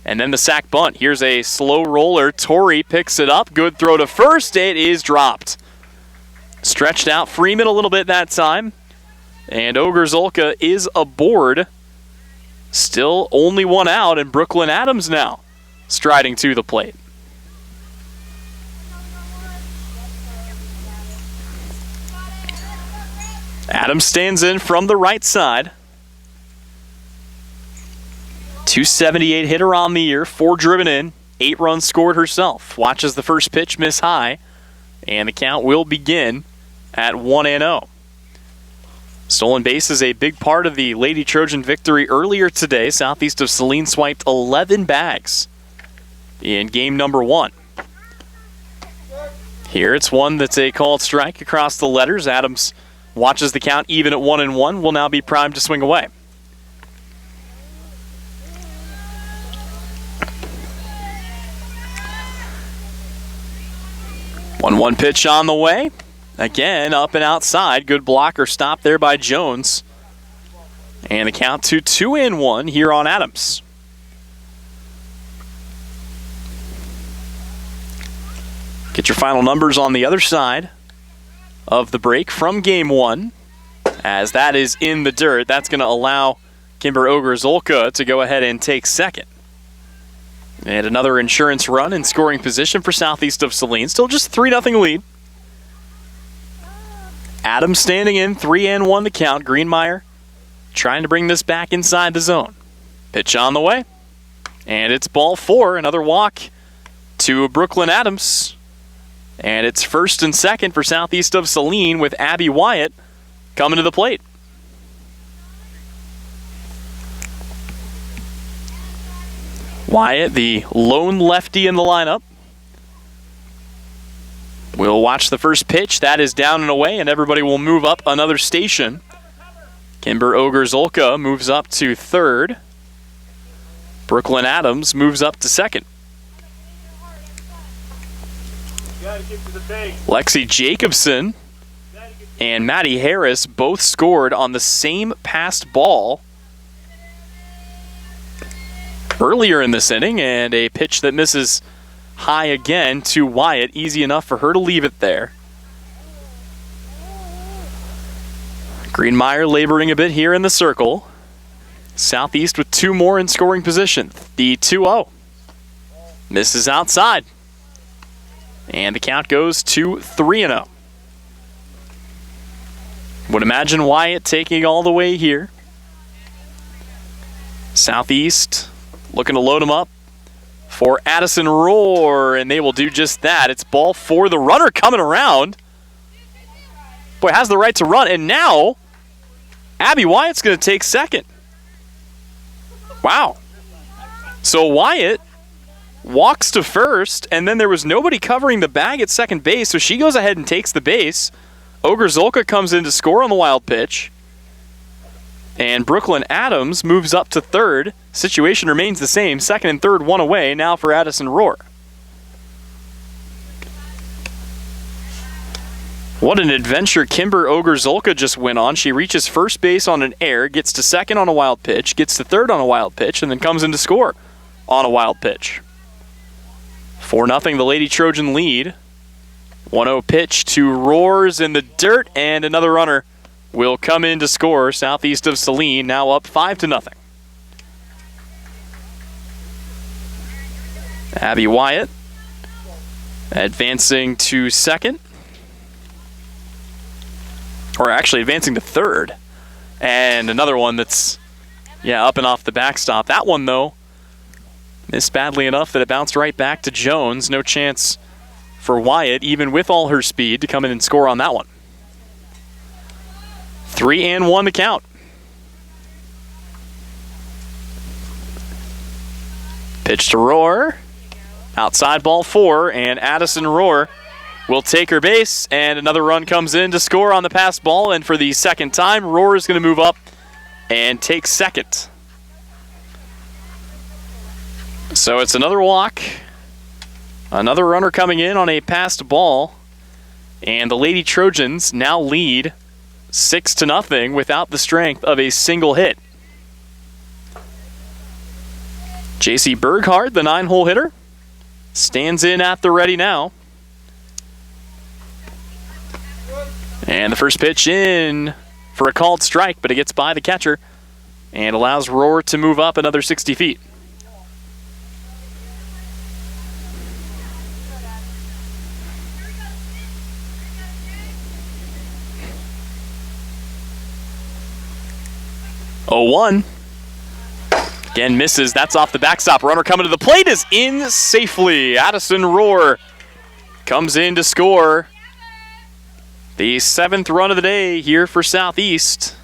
And then the sac bunt. Here's a slow roller. Torrey picks it up. Good throw to first. It is dropped. Stretched out Freeman a little bit that time. And Ogrzolka is aboard. Still only 1 out, and Brooklyn Adams now striding to the plate. Adams stands in from the right side. 278 hitter on the year, 4 driven in, 8 runs scored herself. Watches the first pitch miss high, and the count will begin at 1-0. Stolen base is a big part of the Lady Trojan victory earlier today. Southeast of Saline swiped 11 bags in game number 1. Here it's one that's a called strike across the letters. Adams watches the count even at 1-1. Will now be primed to swing away. One pitch on the way. Again, up and outside. Good blocker stop there by Jones. And the count to 2-1 here on Adams. Get your final numbers on the other side of the break from game 1. As that is in the dirt, that's going to allow Kimber Ogrzolka to go ahead and take second. And another insurance run in scoring position for Southeast of Saline. Still just 3-0 lead. Adams standing in, 3-1 the count. Greenmeyer trying to bring this back inside the zone. Pitch on the way. And it's ball 4. Another walk to Brooklyn Adams. And it's first and second for Southeast of Saline with Abby Wyatt coming to the plate. Wyatt, the lone lefty in the lineup. We'll watch the first pitch. That is down and away, and everybody will move up another station. Kimber Ogrzolka moves up to third. Brooklyn Adams moves up to second. Lexi Jacobson and Maddie Harris both scored on the same passed ball earlier in this inning, and a pitch that misses high again to Wyatt. Easy enough for her to leave it there. Greenmeyer laboring a bit here in the circle. Southeast with 2 more in scoring position. The 2-0. Misses outside. And the count goes to 3-0. Would imagine Wyatt taking all the way here. Southeast looking to load him up for Addison Rohr, and they will do just that. It's ball 4. The runner coming around. Boy, has the right to run, and now Abby Wyatt's going to take second. Wow. So Wyatt walks to first, and then there was nobody covering the bag at second base, so she goes ahead and takes the base. Ogrzolka comes in to score on the wild pitch. And Brooklyn Adams moves up to third. Situation remains the same. Second and third, 1 away now for Addison Rohr. What an adventure Kimber Ogrzolka just went on. She reaches first base on an error, gets to second on a wild pitch, gets to third on a wild pitch, and then comes in to score on a wild pitch. 4-0 the Lady Trojan lead. 1-0 pitch to Roars in the dirt, and another runner will come in to score. Southeast of Saline now up 5-0. Abby Wyatt advancing to second. Or actually advancing to third. And another one that's, up and off the backstop. That one, though, missed badly enough that it bounced right back to Jones. No chance for Wyatt, even with all her speed, to come in and score on that one. 3-1 the count. Pitch to Rohr. Outside ball 4, and Addison Rohr will take her base, and another run comes in to score on the pass ball, and for the second time, Rohr is going to move up and take second. So it's another walk, another runner coming in on a passed ball, and the Lady Trojans now lead 6-0 without the strength of a single hit. JC Berghardt, the 9-hole hitter, stands in at the ready now. And the first pitch in for a called strike, but it gets by the catcher and allows Rohr to move up another 60 feet. Oh, 1. Again, misses. That's off the backstop. Runner coming to the plate is in safely. Addison Rohr comes in to score the 7th run of the day here for Southeast.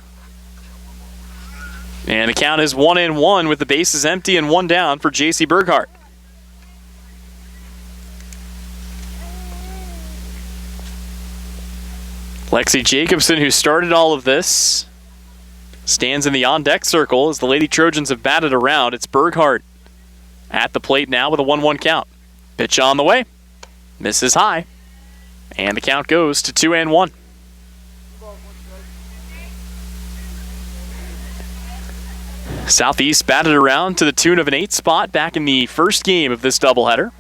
And the count is 1-1 with the bases empty and 1 down for JC Berghardt. Lexi Jacobson, who started all of this, stands in the on-deck circle as the Lady Trojans have batted around. It's Berghardt at the plate now with a 1-1 count. Pitch on the way. Misses high. And the count goes to 2-1. Southeast batted around to the tune of an 8 spot back in the first game of this doubleheader.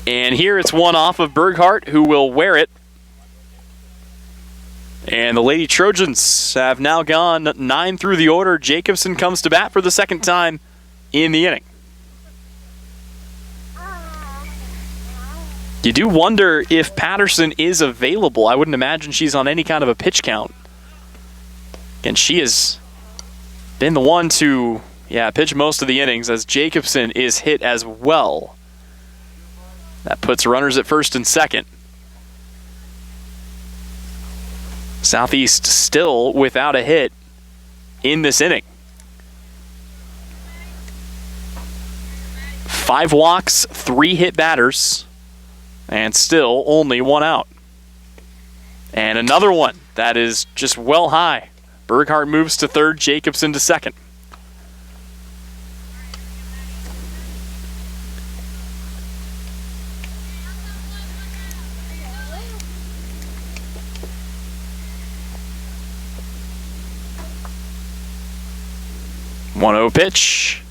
And here it's one off of Berghardt, who will wear it. And the Lady Trojans have now gone 9 through the order. Jacobson comes to bat for the second time in the inning. You do wonder if Patterson is available. I wouldn't imagine she's on any kind of a pitch count. And she is been the one to, pitch most of the innings as Jacobson is hit as well. That puts runners at first and second. Southeast still without a hit in this inning. 5 walks, 3 hit batters, and still only 1 out. And another one that is just well high. Berghardt moves to third, Jacobson to second. One-0 pitch.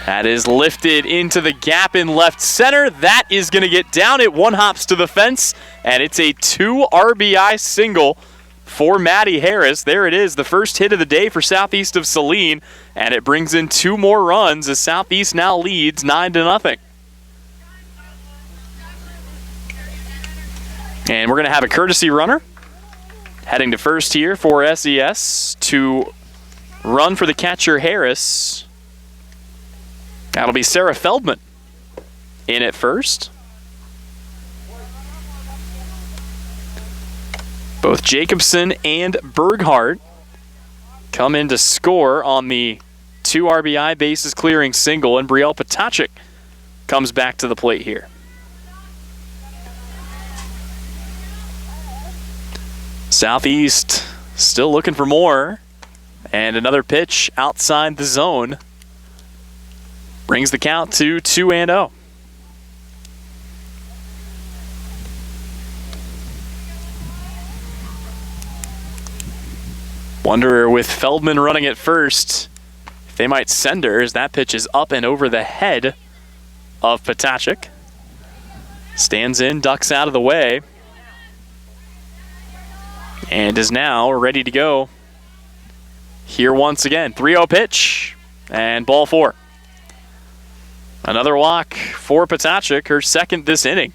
That is lifted into the gap in left center. That is going to get down. It one hops to the fence, and it's a 2 RBI single for Maddie Harris. There it is, the first hit of the day for Southeast of Saline, and it brings in 2 more runs as Southeast now leads 9-0. And we're going to have a courtesy runner heading to first here for SES to run for the catcher Harris. That'll be Sarah Feldman in at first. Both Jacobson and Berghardt come in to score on the 2 RBI bases clearing single, and Brielle Potachik comes back to the plate here. Southeast still looking for more, and another pitch outside the zone brings the count to 2-0. Wonder with Feldman running at first if they might send her, as that pitch is up and over the head of Potachik. Stands in, ducks out of the way, and is now ready to go. Here once again, 3-0 pitch, and ball 4. Another walk for Potachik, her second this inning.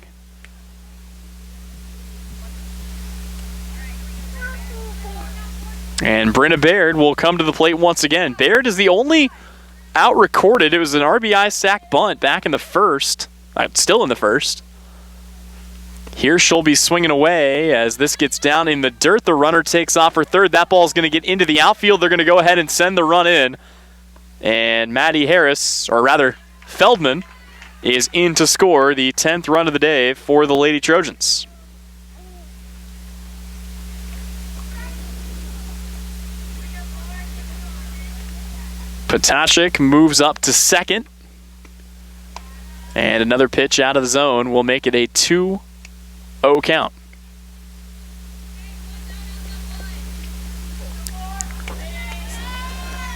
And Brenna Baird will come to the plate once again. Baird is the only out recorded. It was an RBI sac bunt back in the first, still in the first. Here she'll be swinging away as this gets down in the dirt. The runner takes off for third. That ball's going to get into the outfield. They're going to go ahead and send the run in. And Maddie Harris, or rather Feldman, is in to score the 10th run of the day for the Lady Trojans. Potachik moves up to second. And another pitch out of the zone will make it a 2-0 count.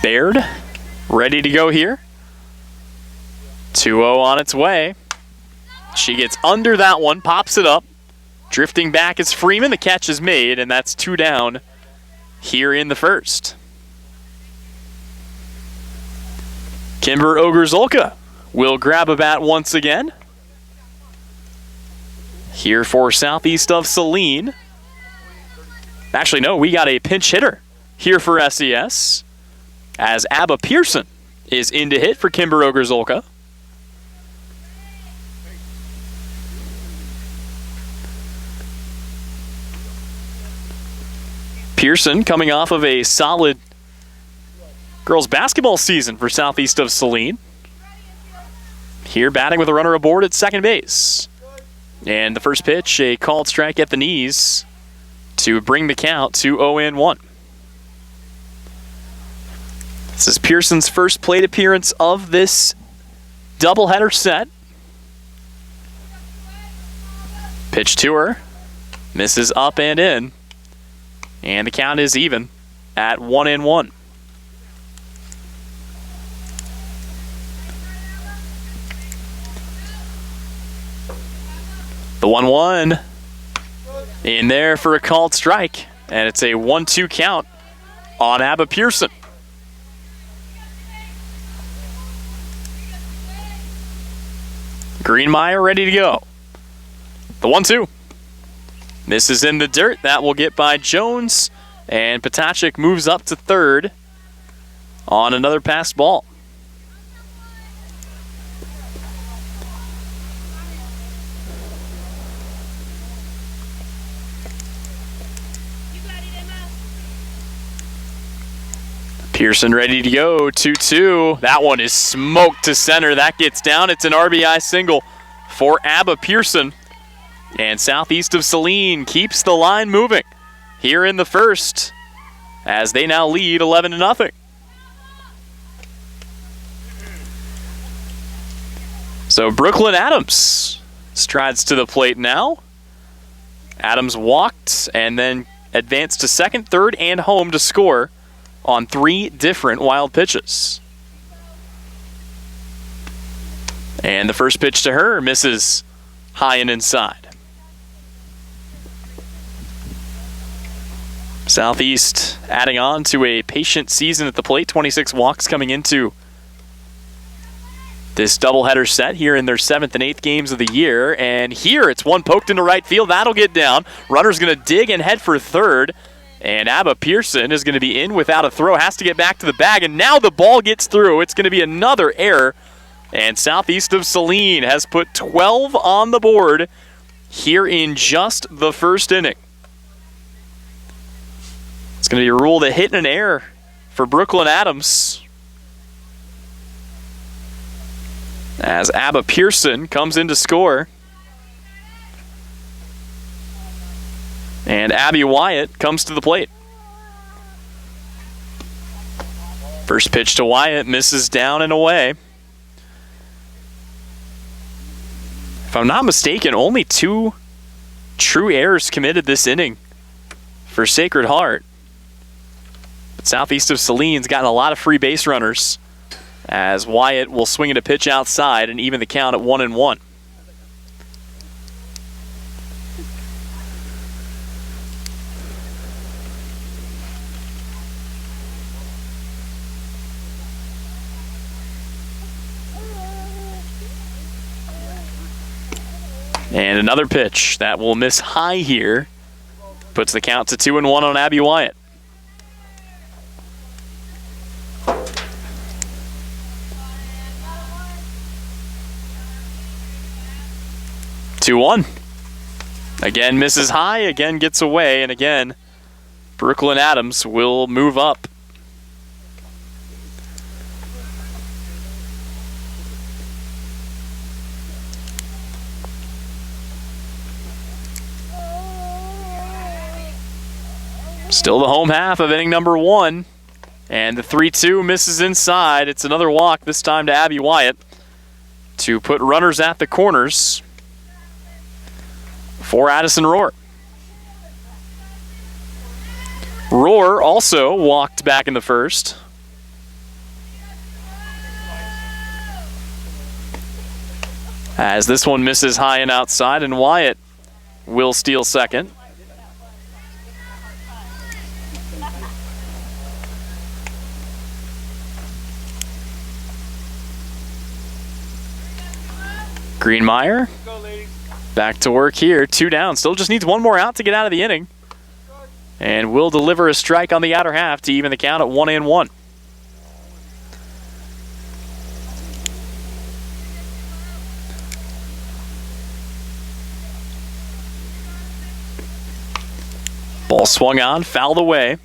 Baird ready to go here. 2-0 on its way. She gets under that one, pops it up. Drifting back is Freeman. The catch is made, and that's 2 down here in the first. Kimber Ogerzolka will grab a bat once again. Here for Southeast of Saline. Actually, no, we got a pinch hitter here for SES, as Abba Pearson is in to hit for Kimber Ogerzolka. Pearson coming off of a solid girls basketball season for Southeast of Saline. Here batting with a runner aboard at second base. And the first pitch, a called strike at the knees to bring the count to 0-1. This is Pearson's first plate appearance of this doubleheader set. Pitch to her. Misses up and in. And the count is even at 1-1. The 1-1 in there for a called strike, and it's a 1-2 count on Abba Pearson. Greenmeyer ready to go. The 1-2. Misses in the dirt. That will get by Jones, and Potachik moves up to third on another passed ball. Pearson ready to go, 2-2. That one is smoked to center. That gets down. It's an RBI single for Abba Pearson. And Southeast of Saline keeps the line moving here in the first as they now lead 11-0. So Brooklyn Adams strides to the plate now. Adams walked and then advanced to second, third, and home to score on 3 different wild pitches. And the first pitch to her misses high and inside. Southeast adding on to a patient season at the plate. 26 walks coming into this doubleheader set here in their 7th and 8th games of the year. And here it's one poked into right field. That'll get down. Runner's going to dig and head for third. And Abba Pearson is going to be in without a throw. Has to get back to the bag. And now the ball gets through. It's going to be another error. And Southeast of Saline has put 12 on the board here in just the first inning. It's going to be ruled a hit and an error for Brooklyn Adams, as Abba Pearson comes in to score. And Abby Wyatt comes to the plate. First pitch to Wyatt misses down and away. If I'm not mistaken, only 2 true errors committed this inning for Sacred Heart. But Southeast of Saline's gotten a lot of free base runners, as Wyatt will swing at a pitch outside and even the count at 1-1. And another pitch that will miss high here. Puts the count to 2-1 on Abby Wyatt. Two-one. Again misses high, again gets away, and again Brooklyn Adams will move up. Still the home half of inning number 1. And the 3-2 misses inside. It's another walk, this time to Abby Wyatt, to put runners at the corners for Addison Rohr. Rohr also walked back in the first. As this one misses high and outside, and Wyatt will steal second. Greenmeyer back to work here, 2 down. Still just needs 1 more out to get out of the inning. And will deliver a strike on the outer half to even the count at 1-1. Ball swung on, fouled away.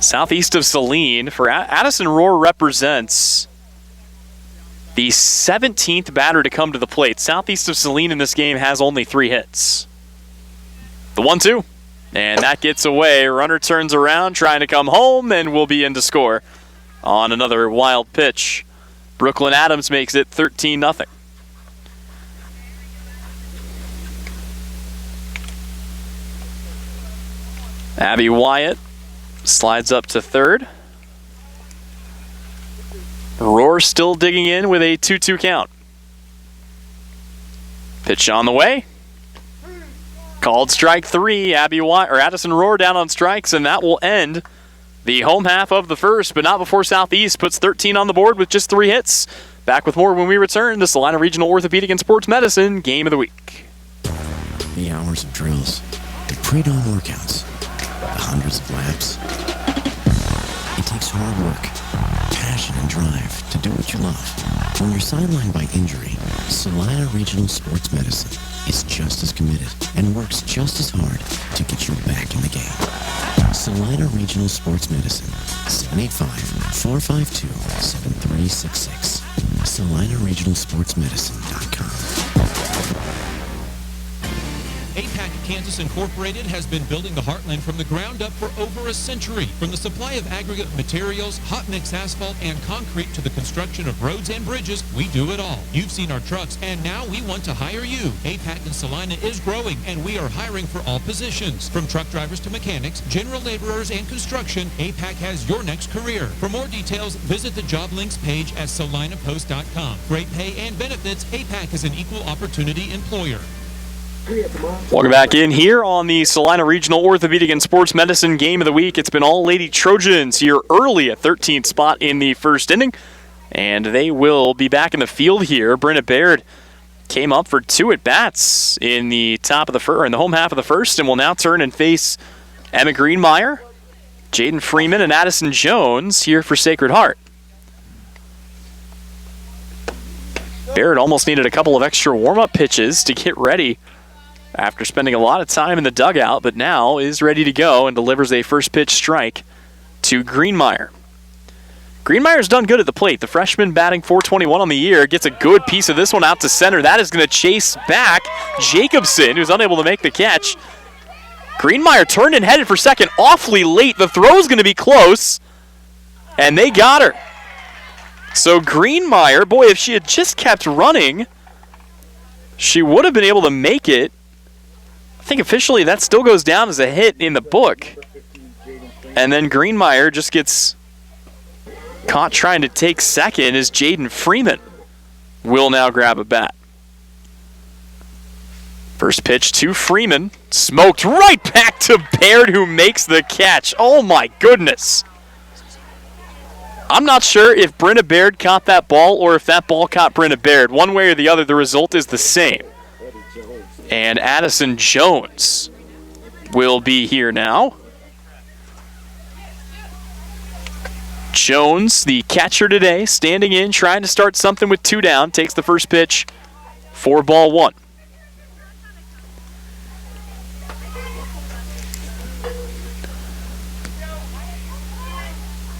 Southeast of Saline for Addison Rohr represents the 17th batter to come to the plate. Southeast of Saline in this game has only 3 hits. The 1-2. And that gets away. Runner turns around, trying to come home, and will be in to score on another wild pitch. Brooklyn Adams makes it 13-0. Abby Wyatt slides up to third. Rohr still digging in with a 2-2 count. Pitch on the way. Called strike 3. Addison Rohr down on strikes, and that will end the home half of the first, but not before Southeast puts 13 on the board with just 3 hits. Back with more when we return to Saline Regional Orthopedic and Sports Medicine Game of the Week. The hours of drills, the pre-dawn workouts, the hundreds of laps. It It takes hard work, passion, and drive to do what you love. When you're sidelined by injury, Saline Regional Sports Medicine is just as committed and works just as hard to get you back in the game. Saline Regional Sports Medicine, 785-452-7366. SalinaRegionalSportsMedicine.com. APAC Kansas Incorporated has been building the heartland from the ground up for over a century. From the supply of aggregate materials, hot mix asphalt, and concrete to the construction of roads and bridges, we do it all. You've seen our trucks, and now we want to hire you. APAC in Salina is growing, and we are hiring for all positions. From truck drivers to mechanics, general laborers, and construction, APAC has your next career. For more details, visit the job links page at salinapost.com. Great pay and benefits, APAC is an equal opportunity employer. Welcome back in here on the Salina Regional Orthopedic and Sports Medicine Game of the Week. It's been all Lady Trojans here early at 13th spot in the first inning, and they will be back in the field here. Brenna Baird came up for 2 at-bats in the home half of the first, and will now turn and face Emma Greenmeyer, Jaden Freeman, and Addison Jones here for Sacred Heart. Baird almost needed a couple of extra warm-up pitches to get ready after spending a lot of time in the dugout, but now is ready to go and delivers a first pitch strike to Greenmeyer. Greenmeyer's done good at the plate. The freshman batting .421 on the year gets a good piece of this one out to center. That is going to chase back Jacobson, who's unable to make the catch. Greenmeyer turned and headed for second awfully late. The throw's going to be close, and they got her. So Greenmeyer, boy, if she had just kept running, she would have been able to make it. I think officially that still goes down as a hit in the book. And then Greenmeyer just gets caught trying to take second as Jaden Freeman will now grab a bat. First pitch to Freeman. Smoked right back to Baird, who makes the catch. Oh my goodness. I'm not sure if Brenna Baird caught that ball or if that ball caught Brenna Baird. One way or the other, the result is the same. And Addison Jones will be here now. Jones, the catcher today, standing in, trying to start something with 2 down, takes the first pitch for ball 1.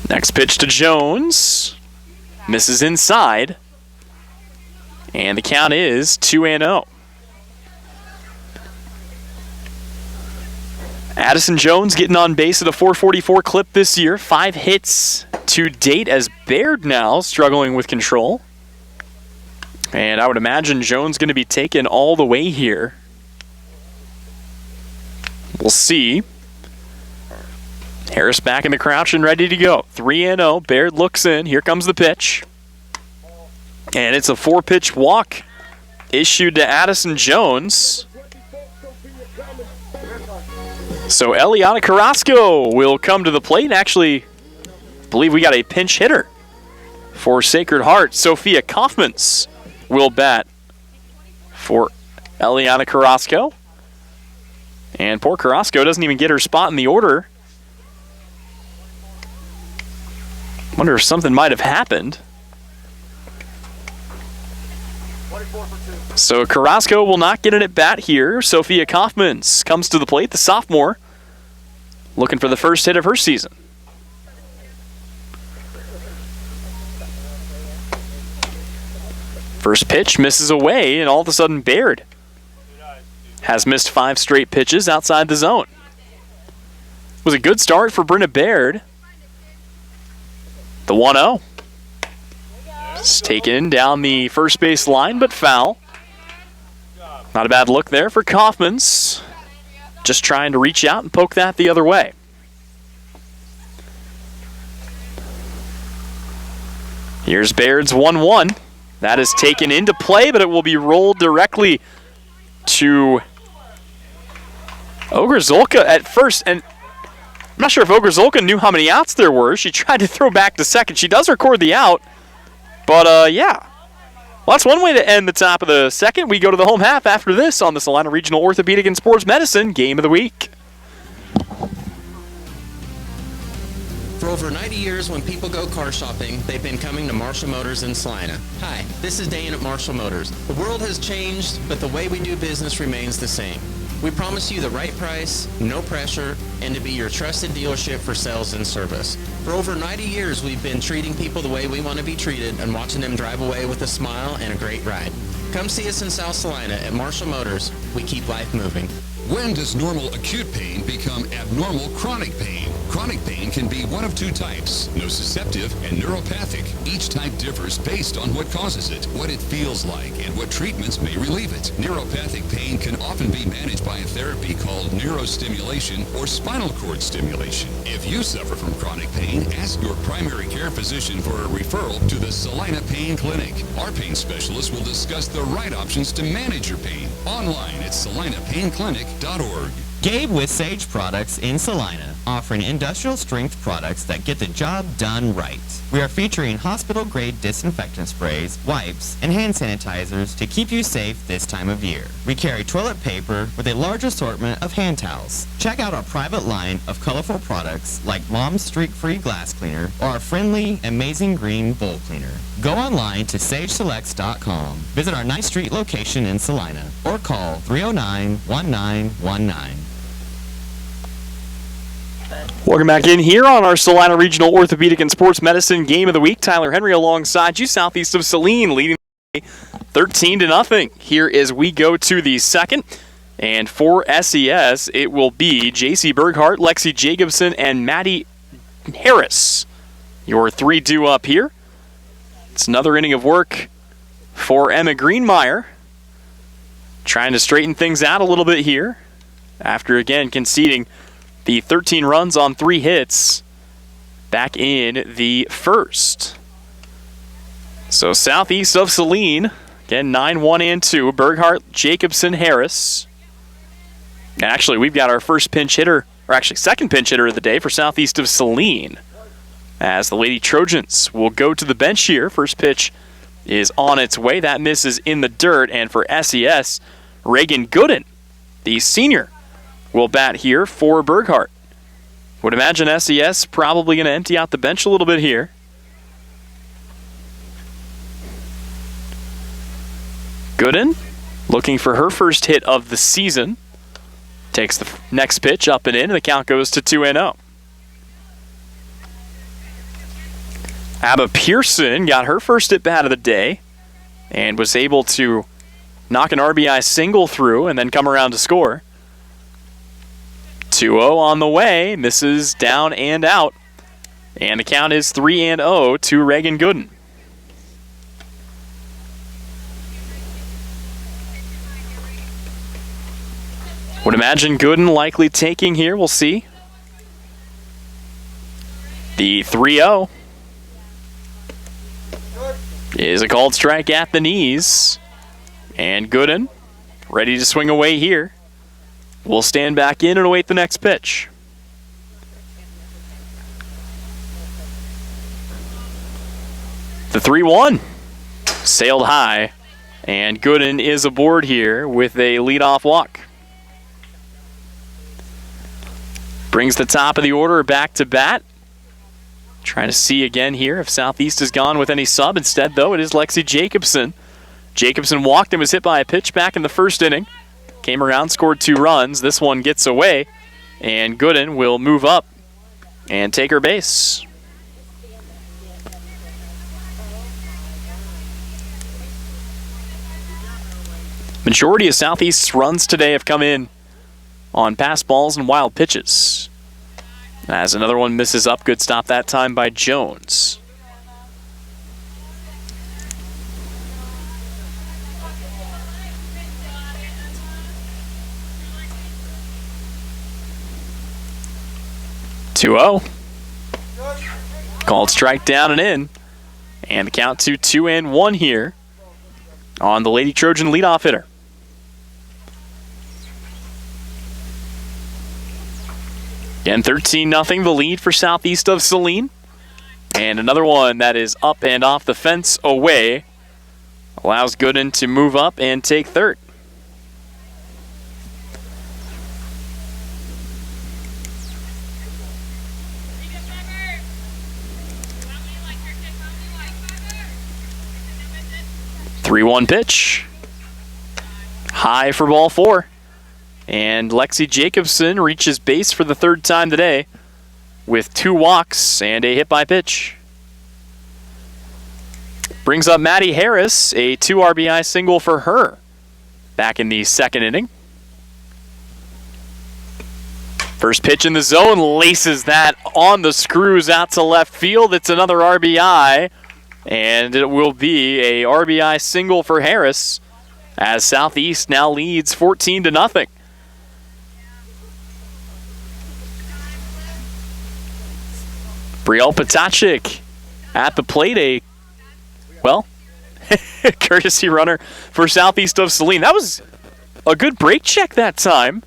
Next pitch to Jones. Misses inside. And the count is 2-0. Addison Jones getting on base at a .444 clip this year. 5 hits to date as Baird now struggling with control. And I would imagine Jones going to be taken all the way here. We'll see. Harris back in the crouch and ready to go. 3-0. Baird looks in. Here comes the pitch. And it's a 4-pitch walk issued to Addison Jones. So Eliana Carrasco will come to the plate. Actually, I believe we got a pinch hitter for Sacred Heart. Sophia Kaufmans will bat for Eliana Carrasco. And poor Carrasco doesn't even get her spot in the order. Wonder if something might have happened. So Carrasco will not get an at-bat here. Sophia Kaufmans comes to the plate, the sophomore, looking for the first hit of her season. First pitch misses away, and all of a sudden Baird has missed 5 straight pitches outside the zone. It was a good start for Brenna Baird. The 1-0. It's taken down the first base line, but foul. Not a bad look there for Kaufmans. Just trying to reach out and poke that the other way. Here's Baird's 1-1. That is taken into play, but it will be rolled directly to Ogrzolka at first. And I'm not sure if Ogrzolka knew how many outs there were. She tried to throw back to second. She does record the out. But, yeah. Well, that's one way to end the top of the second. We go to the home half after this on the Salina Regional Orthopedic and Sports Medicine Game of the Week. For over 90 years, when people go car shopping, they've been coming to Marshall Motors in Salina. Hi, this is Dan at Marshall Motors. The world has changed, but the way we do business remains the same. We promise you the right price, no pressure, and to be your trusted dealership for sales and service. For over 90 years, we've been treating people the way we want to be treated and watching them drive away with a smile and a great ride. Come see us in South Salina at Marshall Motors. We keep life moving. When does normal acute pain become abnormal chronic pain? Chronic pain can be one of two types, nociceptive and neuropathic. Each type differs based on what causes it, what it feels like, and what treatments may relieve it. Neuropathic pain can often be managed by a therapy called neurostimulation or spinal cord stimulation. If you suffer from chronic pain, ask your primary care physician for a referral to the Salina Pain Clinic. Our pain specialist will discuss the right options to manage your pain. Online at salinapainclinic.org. Gabe with Sage Products in Salina, offering industrial strength products that get the job done right. We are featuring hospital-grade disinfectant sprays, wipes, and hand sanitizers to keep you safe this time of year. We carry toilet paper with a large assortment of hand towels. Check out our private line of colorful products like Mom's Streak-Free Glass Cleaner or our friendly Amazing Green Bowl Cleaner. Go online to sageselects.com, visit our 9th Street location in Salina, or call 309-1919. Welcome back in here on our Salina Regional Orthopedic and Sports Medicine Game of the Week. Tyler Henry alongside you, southeast of Saline, leading 13-0 here as we go to the second. And for SES, it will be J.C. Berghart, Lexi Jacobson, and Maddie Harris. Your 3 due up here. It's another inning of work for Emma Greenmeyer. Trying to straighten things out a little bit here after, again, conceding the 13 runs on 3 hits back in the first. So southeast of Saline, again, 9-1 and 2. Berghart, Jacobson, Harris. And actually, we've got our first pinch hitter, or actually second pinch hitter of the day for southeast of Saline, as the Lady Trojans will go to the bench here. First pitch is on its way. That misses in the dirt. And for SES, Reagan Gooden, the senior, will bat here for Berghart. Would imagine SES probably going to empty out the bench a little bit here. Gooden looking for her first hit of the season. Takes the next pitch up and in, and the count goes to 2-0. Abba Pearson got her first at bat of the day and was able to knock an RBI single through and then come around to score. 2-0 on the way, misses down and out. And the count is 3-0 to Reagan Gooden. Would imagine Gooden likely taking here, we'll see. The 3-0 is a called strike at the knees. And Gooden ready to swing away here. We'll stand back in and await the next pitch. The 3-1 sailed high, and Gooden is aboard here with a leadoff walk. Brings the top of the order back to bat. Trying to see again here if Southeast has gone with any sub. Instead, though, it is Lexi Jacobson. Jacobson walked and was hit by a pitch back in the first inning. Came around, scored 2 runs. This one gets away, and Gooden will move up and take her base. Majority of Southeast's runs today have come in on pass balls and wild pitches. As another one misses up, good stop that time by Jones. Called strike down and in. And the count to 2-1 here on the Lady Trojan leadoff hitter. Again, 13-0, the lead for southeast of Saline. And another one that is up and off the fence away. Allows Gooden to move up and take third. 3-1 pitch. High for ball 4. And Lexi Jacobson reaches base for the 3rd time today with 2 walks and a hit by pitch. Brings up Maddie Harris, a 2 RBI single for her back in the 2nd inning. First pitch in the zone, laces that on the screws out to left field. It's another RBI, and it will be a RBI single for Harris as Southeast now leads 14-0. Brielle Potachik at the plate, courtesy runner for Southeast of Saline. That was a good brake check that time.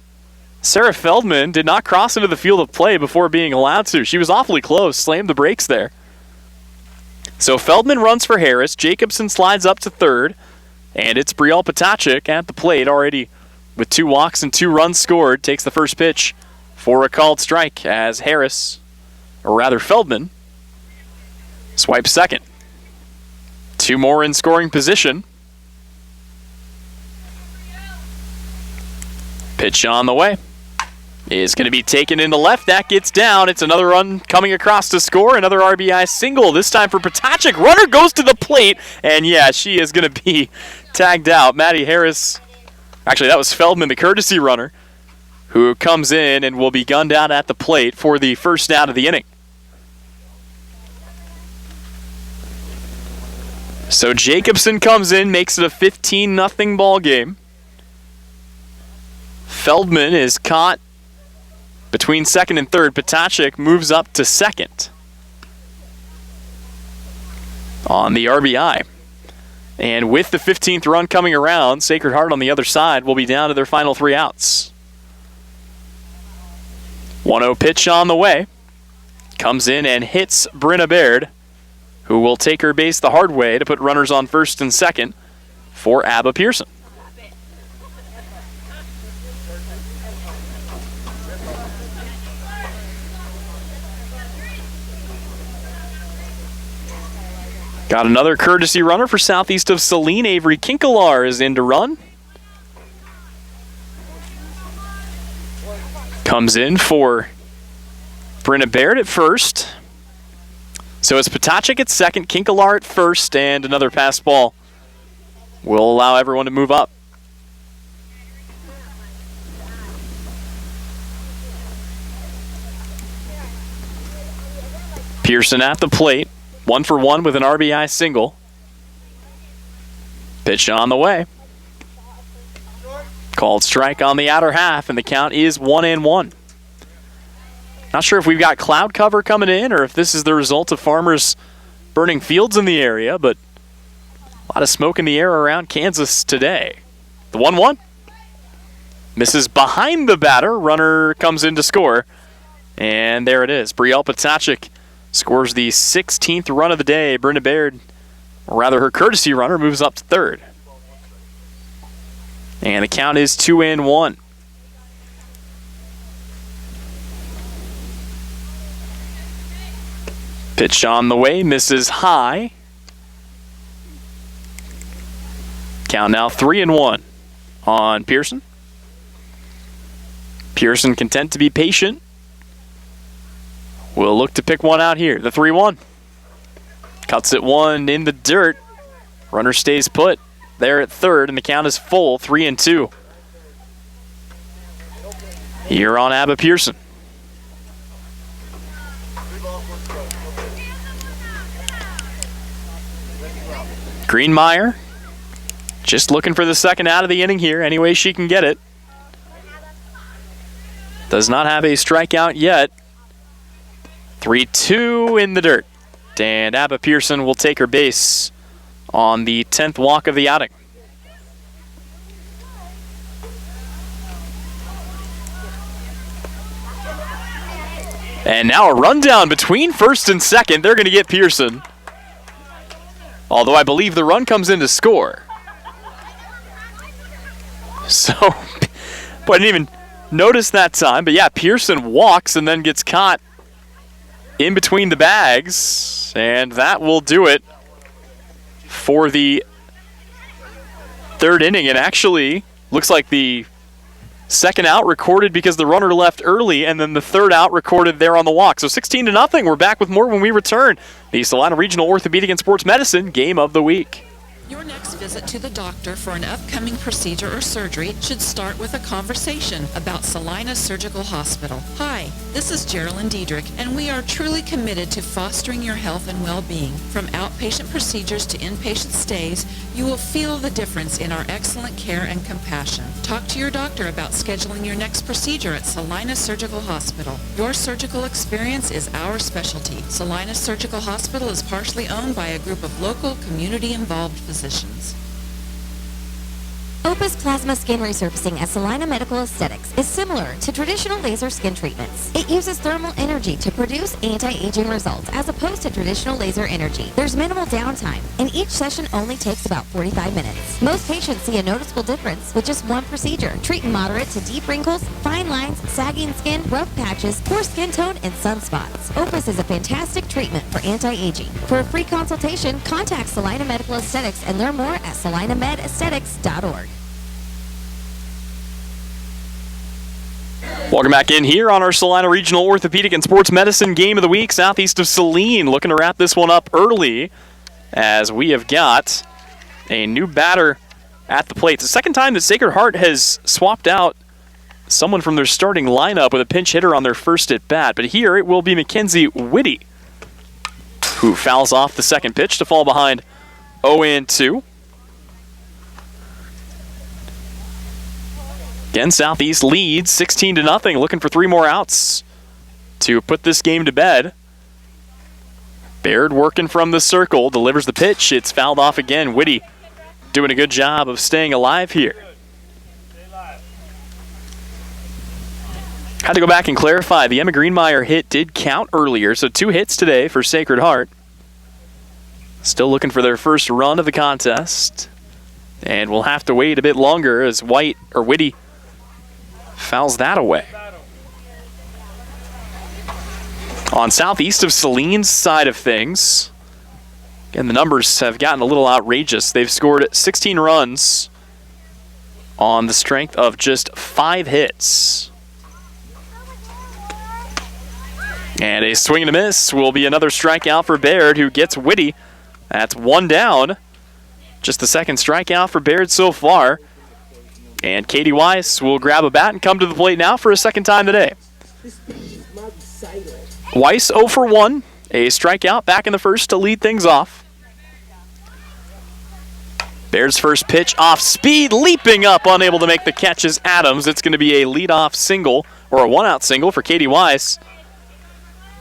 Sarah Feldman did not cross into the field of play before being allowed to. She was awfully close, slammed the brakes there. So Feldman runs for Harris. Jacobson slides up to 3rd, and it's Brielle Potachik at the plate already with 2 walks and 2 runs scored. Takes the first pitch for a called strike as Feldman swipes second. 2 more in scoring position. Pitch on the way. Is going to be taken into left. That gets down. It's another run coming across to score. Another RBI single, this time for Potachik. Runner goes to the plate, and yeah, she is going to be tagged out. Maddie Harris, actually that was Feldman, the courtesy runner, who comes in and will be gunned out at the plate for the first out of the inning. So Jacobson comes in, makes it a 15-0 ball game. Feldman is caught between 2nd and 3rd. Potachik moves up to 2nd on the RBI. And with the 15th run coming around, Sacred Heart on the other side will be down to their final 3 outs. 1-0 pitch on the way. Comes in and hits Brenna Baird, who will take her base the hard way to put runners on 1st and 2nd for Abba Pearson. Got another courtesy runner for Southeast of Saline. Avery Kinkelar is in to run. Comes in for Brenna Baird at 1st. So it's Potachik at 2nd, Kinkelar at 1st, and another pass ball will allow everyone to move up. Pearson at the plate, 1 for 1 with an RBI single. Pitch on the way. Called strike on the outer half, and the count is 1-1. Not sure if we've got cloud cover coming in or if this is the result of farmers burning fields in the area, but a lot of smoke in the air around Kansas today. The 1-1. Misses behind the batter. Runner comes in to score. And there it is. Brielle Potachik scores the 16th run of the day. Brenna Baird, or rather her courtesy runner, moves up to 3rd. And the count is 2-1. Pitch on the way, misses high. Count now 3-1 on Pearson. Pearson content to be patient. We'll look to pick one out here. The 3-1. Cuts it 1 in the dirt. Runner stays put there at 3rd, and the count is full, 3-2. Here on Abba Pearson. Greenmeyer just looking for the 2nd out of the inning here, any way she can get it. Does not have a strikeout yet. 3-2 in the dirt. And Abba Pearson will take her base on the 10th walk of the outing. And now a rundown between 1st and 2nd. They're going to get Pearson. Although I believe the run comes in to score. So, boy, I didn't even notice that time. But yeah, Pearson walks and then gets caught in between the bags. And that will do it for the third inning, and actually looks like the second out recorded because the runner left early, and then the third out recorded there on the walk. So 16-0. We're back with more when we return. The Saline Regional Orthopedic and Sports Medicine Game of the Week. Your next visit to the doctor for an upcoming procedure or surgery should start with a conversation about Saline Surgical Hospital. Hi, this is Geraldine Diedrich, and we are truly committed to fostering your health and well-being. From outpatient procedures to inpatient stays, you will feel the difference in our excellent care and compassion. Talk to your doctor about scheduling your next procedure at Saline Surgical Hospital. Your surgical experience is our specialty. Saline Surgical Hospital is partially owned by a group of local, community-involved physicians. Opus Plasma Skin Resurfacing at Saline Medical Aesthetics is similar to traditional laser skin treatments. It uses thermal energy to produce anti-aging results as opposed to traditional laser energy. There's minimal downtime, and each session only takes about 45 minutes. Most patients see a noticeable difference with just one procedure, treating moderate to deep wrinkles, fine lines, sagging skin, rough patches, poor skin tone, and sunspots. Opus is a fantastic treatment for anti-aging. For a free consultation, contact Salina Medical Aesthetics and learn more at salinamedaesthetics.org. Welcome back in here on our Salina Regional Orthopedic and Sports Medicine Game of the Week. Southeast of Saline looking to wrap this one up early as we have got a new batter at the plate. It's the second time that Sacred Heart has swapped out someone from their starting lineup with a pinch hitter on their first at bat. But here it will be Mackenzie Whitty, who fouls off the second pitch to fall behind 0-2. Again, Southeast leads 16-0, looking for 3 more outs to put this game to bed. Baird working from the circle, delivers the pitch. It's fouled off again. Whitty doing a good job of staying alive here. Had to go back and clarify. The Emma Greenmeyer hit did count earlier, so 2 hits today for Sacred Heart. Still looking for their first run of the contest. And we'll have to wait a bit longer as Whitty fouls that away. On Southeast of Saline's side of things, again, the numbers have gotten a little outrageous. They've scored 16 runs on the strength of just 5 hits. And a swing and a miss will be another strikeout for Baird, who gets Whitty. That's 1 down. Just the second strikeout for Baird so far. And Katie Weiss will grab a bat and come to the plate now for a second time today. Weiss 0 for 1, a strikeout back in the first to lead things off. Baird's first pitch off speed, leaping up, unable to make the catch is Adams. It's going to be a leadoff single, or a 1-out single for Katie Weiss.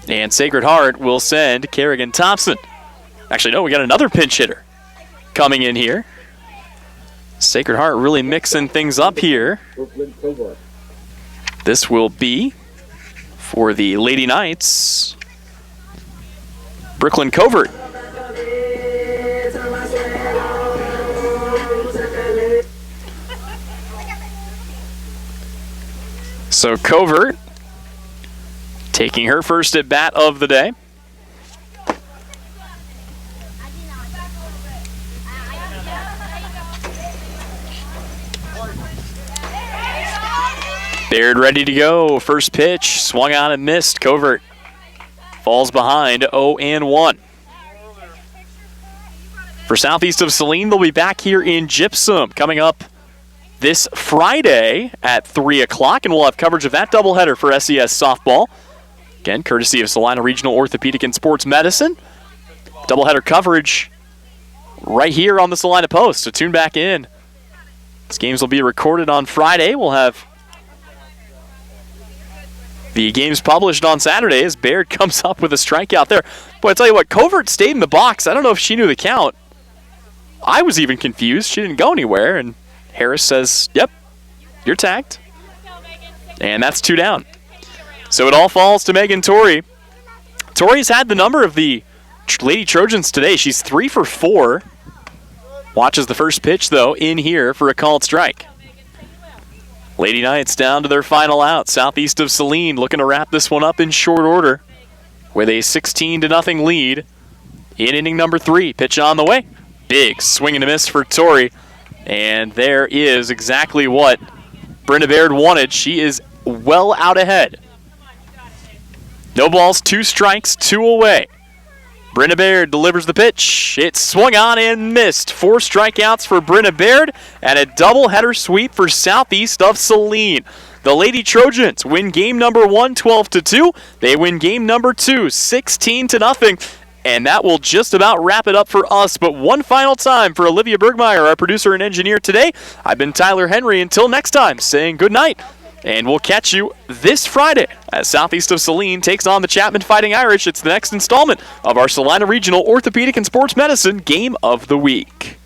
And Sacred Heart will send Kerrigan Thompson. Actually, no, we got another pinch hitter coming in here. Sacred Heart really mixing things up here. This will be for the Lady Knights, Brooklyn Covert. So Covert taking her first at bat of the day. Baird ready to go. First pitch, swung on and missed. Covert falls behind 0-1. For Southeast of Saline, they'll be back here in Gypsum coming up this Friday at 3 o'clock, and we'll have coverage of that doubleheader for SES softball. Again, courtesy of Salina Regional Orthopedic and Sports Medicine. Doubleheader coverage right here on the Salina Post, so tune back in. These games will be recorded on Friday. We'll have the games published on Saturday as Baird comes up with a strikeout there. Boy, I tell you what, Covert stayed in the box. I don't know if she knew the count. I was even confused. She didn't go anywhere, and Harris says, yep, you're tagged. And that's 2 down. So it all falls to Megan Torrey. Torrey's had the number of the Lady Trojans today. She's 3 for 4. Watches the first pitch, though, in here for a called strike. Lady Knights down to their final out. Southeast of Saline looking to wrap this one up in short order with a 16-0 lead in inning number 3. Pitch on the way. Big swing and a miss for Torrey. And there is exactly what Brenna Baird wanted. She is well out ahead. No balls, 2 strikes, 2 away. Brenna Baird delivers the pitch. It swung on and missed. 4 strikeouts for Brenna Baird and a doubleheader sweep for Southeast of Saline. The Lady Trojans win game number 1, 12-2. They win game number 2, 16-0. And that will just about wrap it up for us. But one final time for Olivia Bergmeyer, our producer and engineer today. I've been Tyler Henry. Until next time, saying good night. And we'll catch you this Friday as Southeast of Saline takes on the Chapman Fighting Irish. It's the next installment of our Salina Regional Orthopedic and Sports Medicine Game of the Week.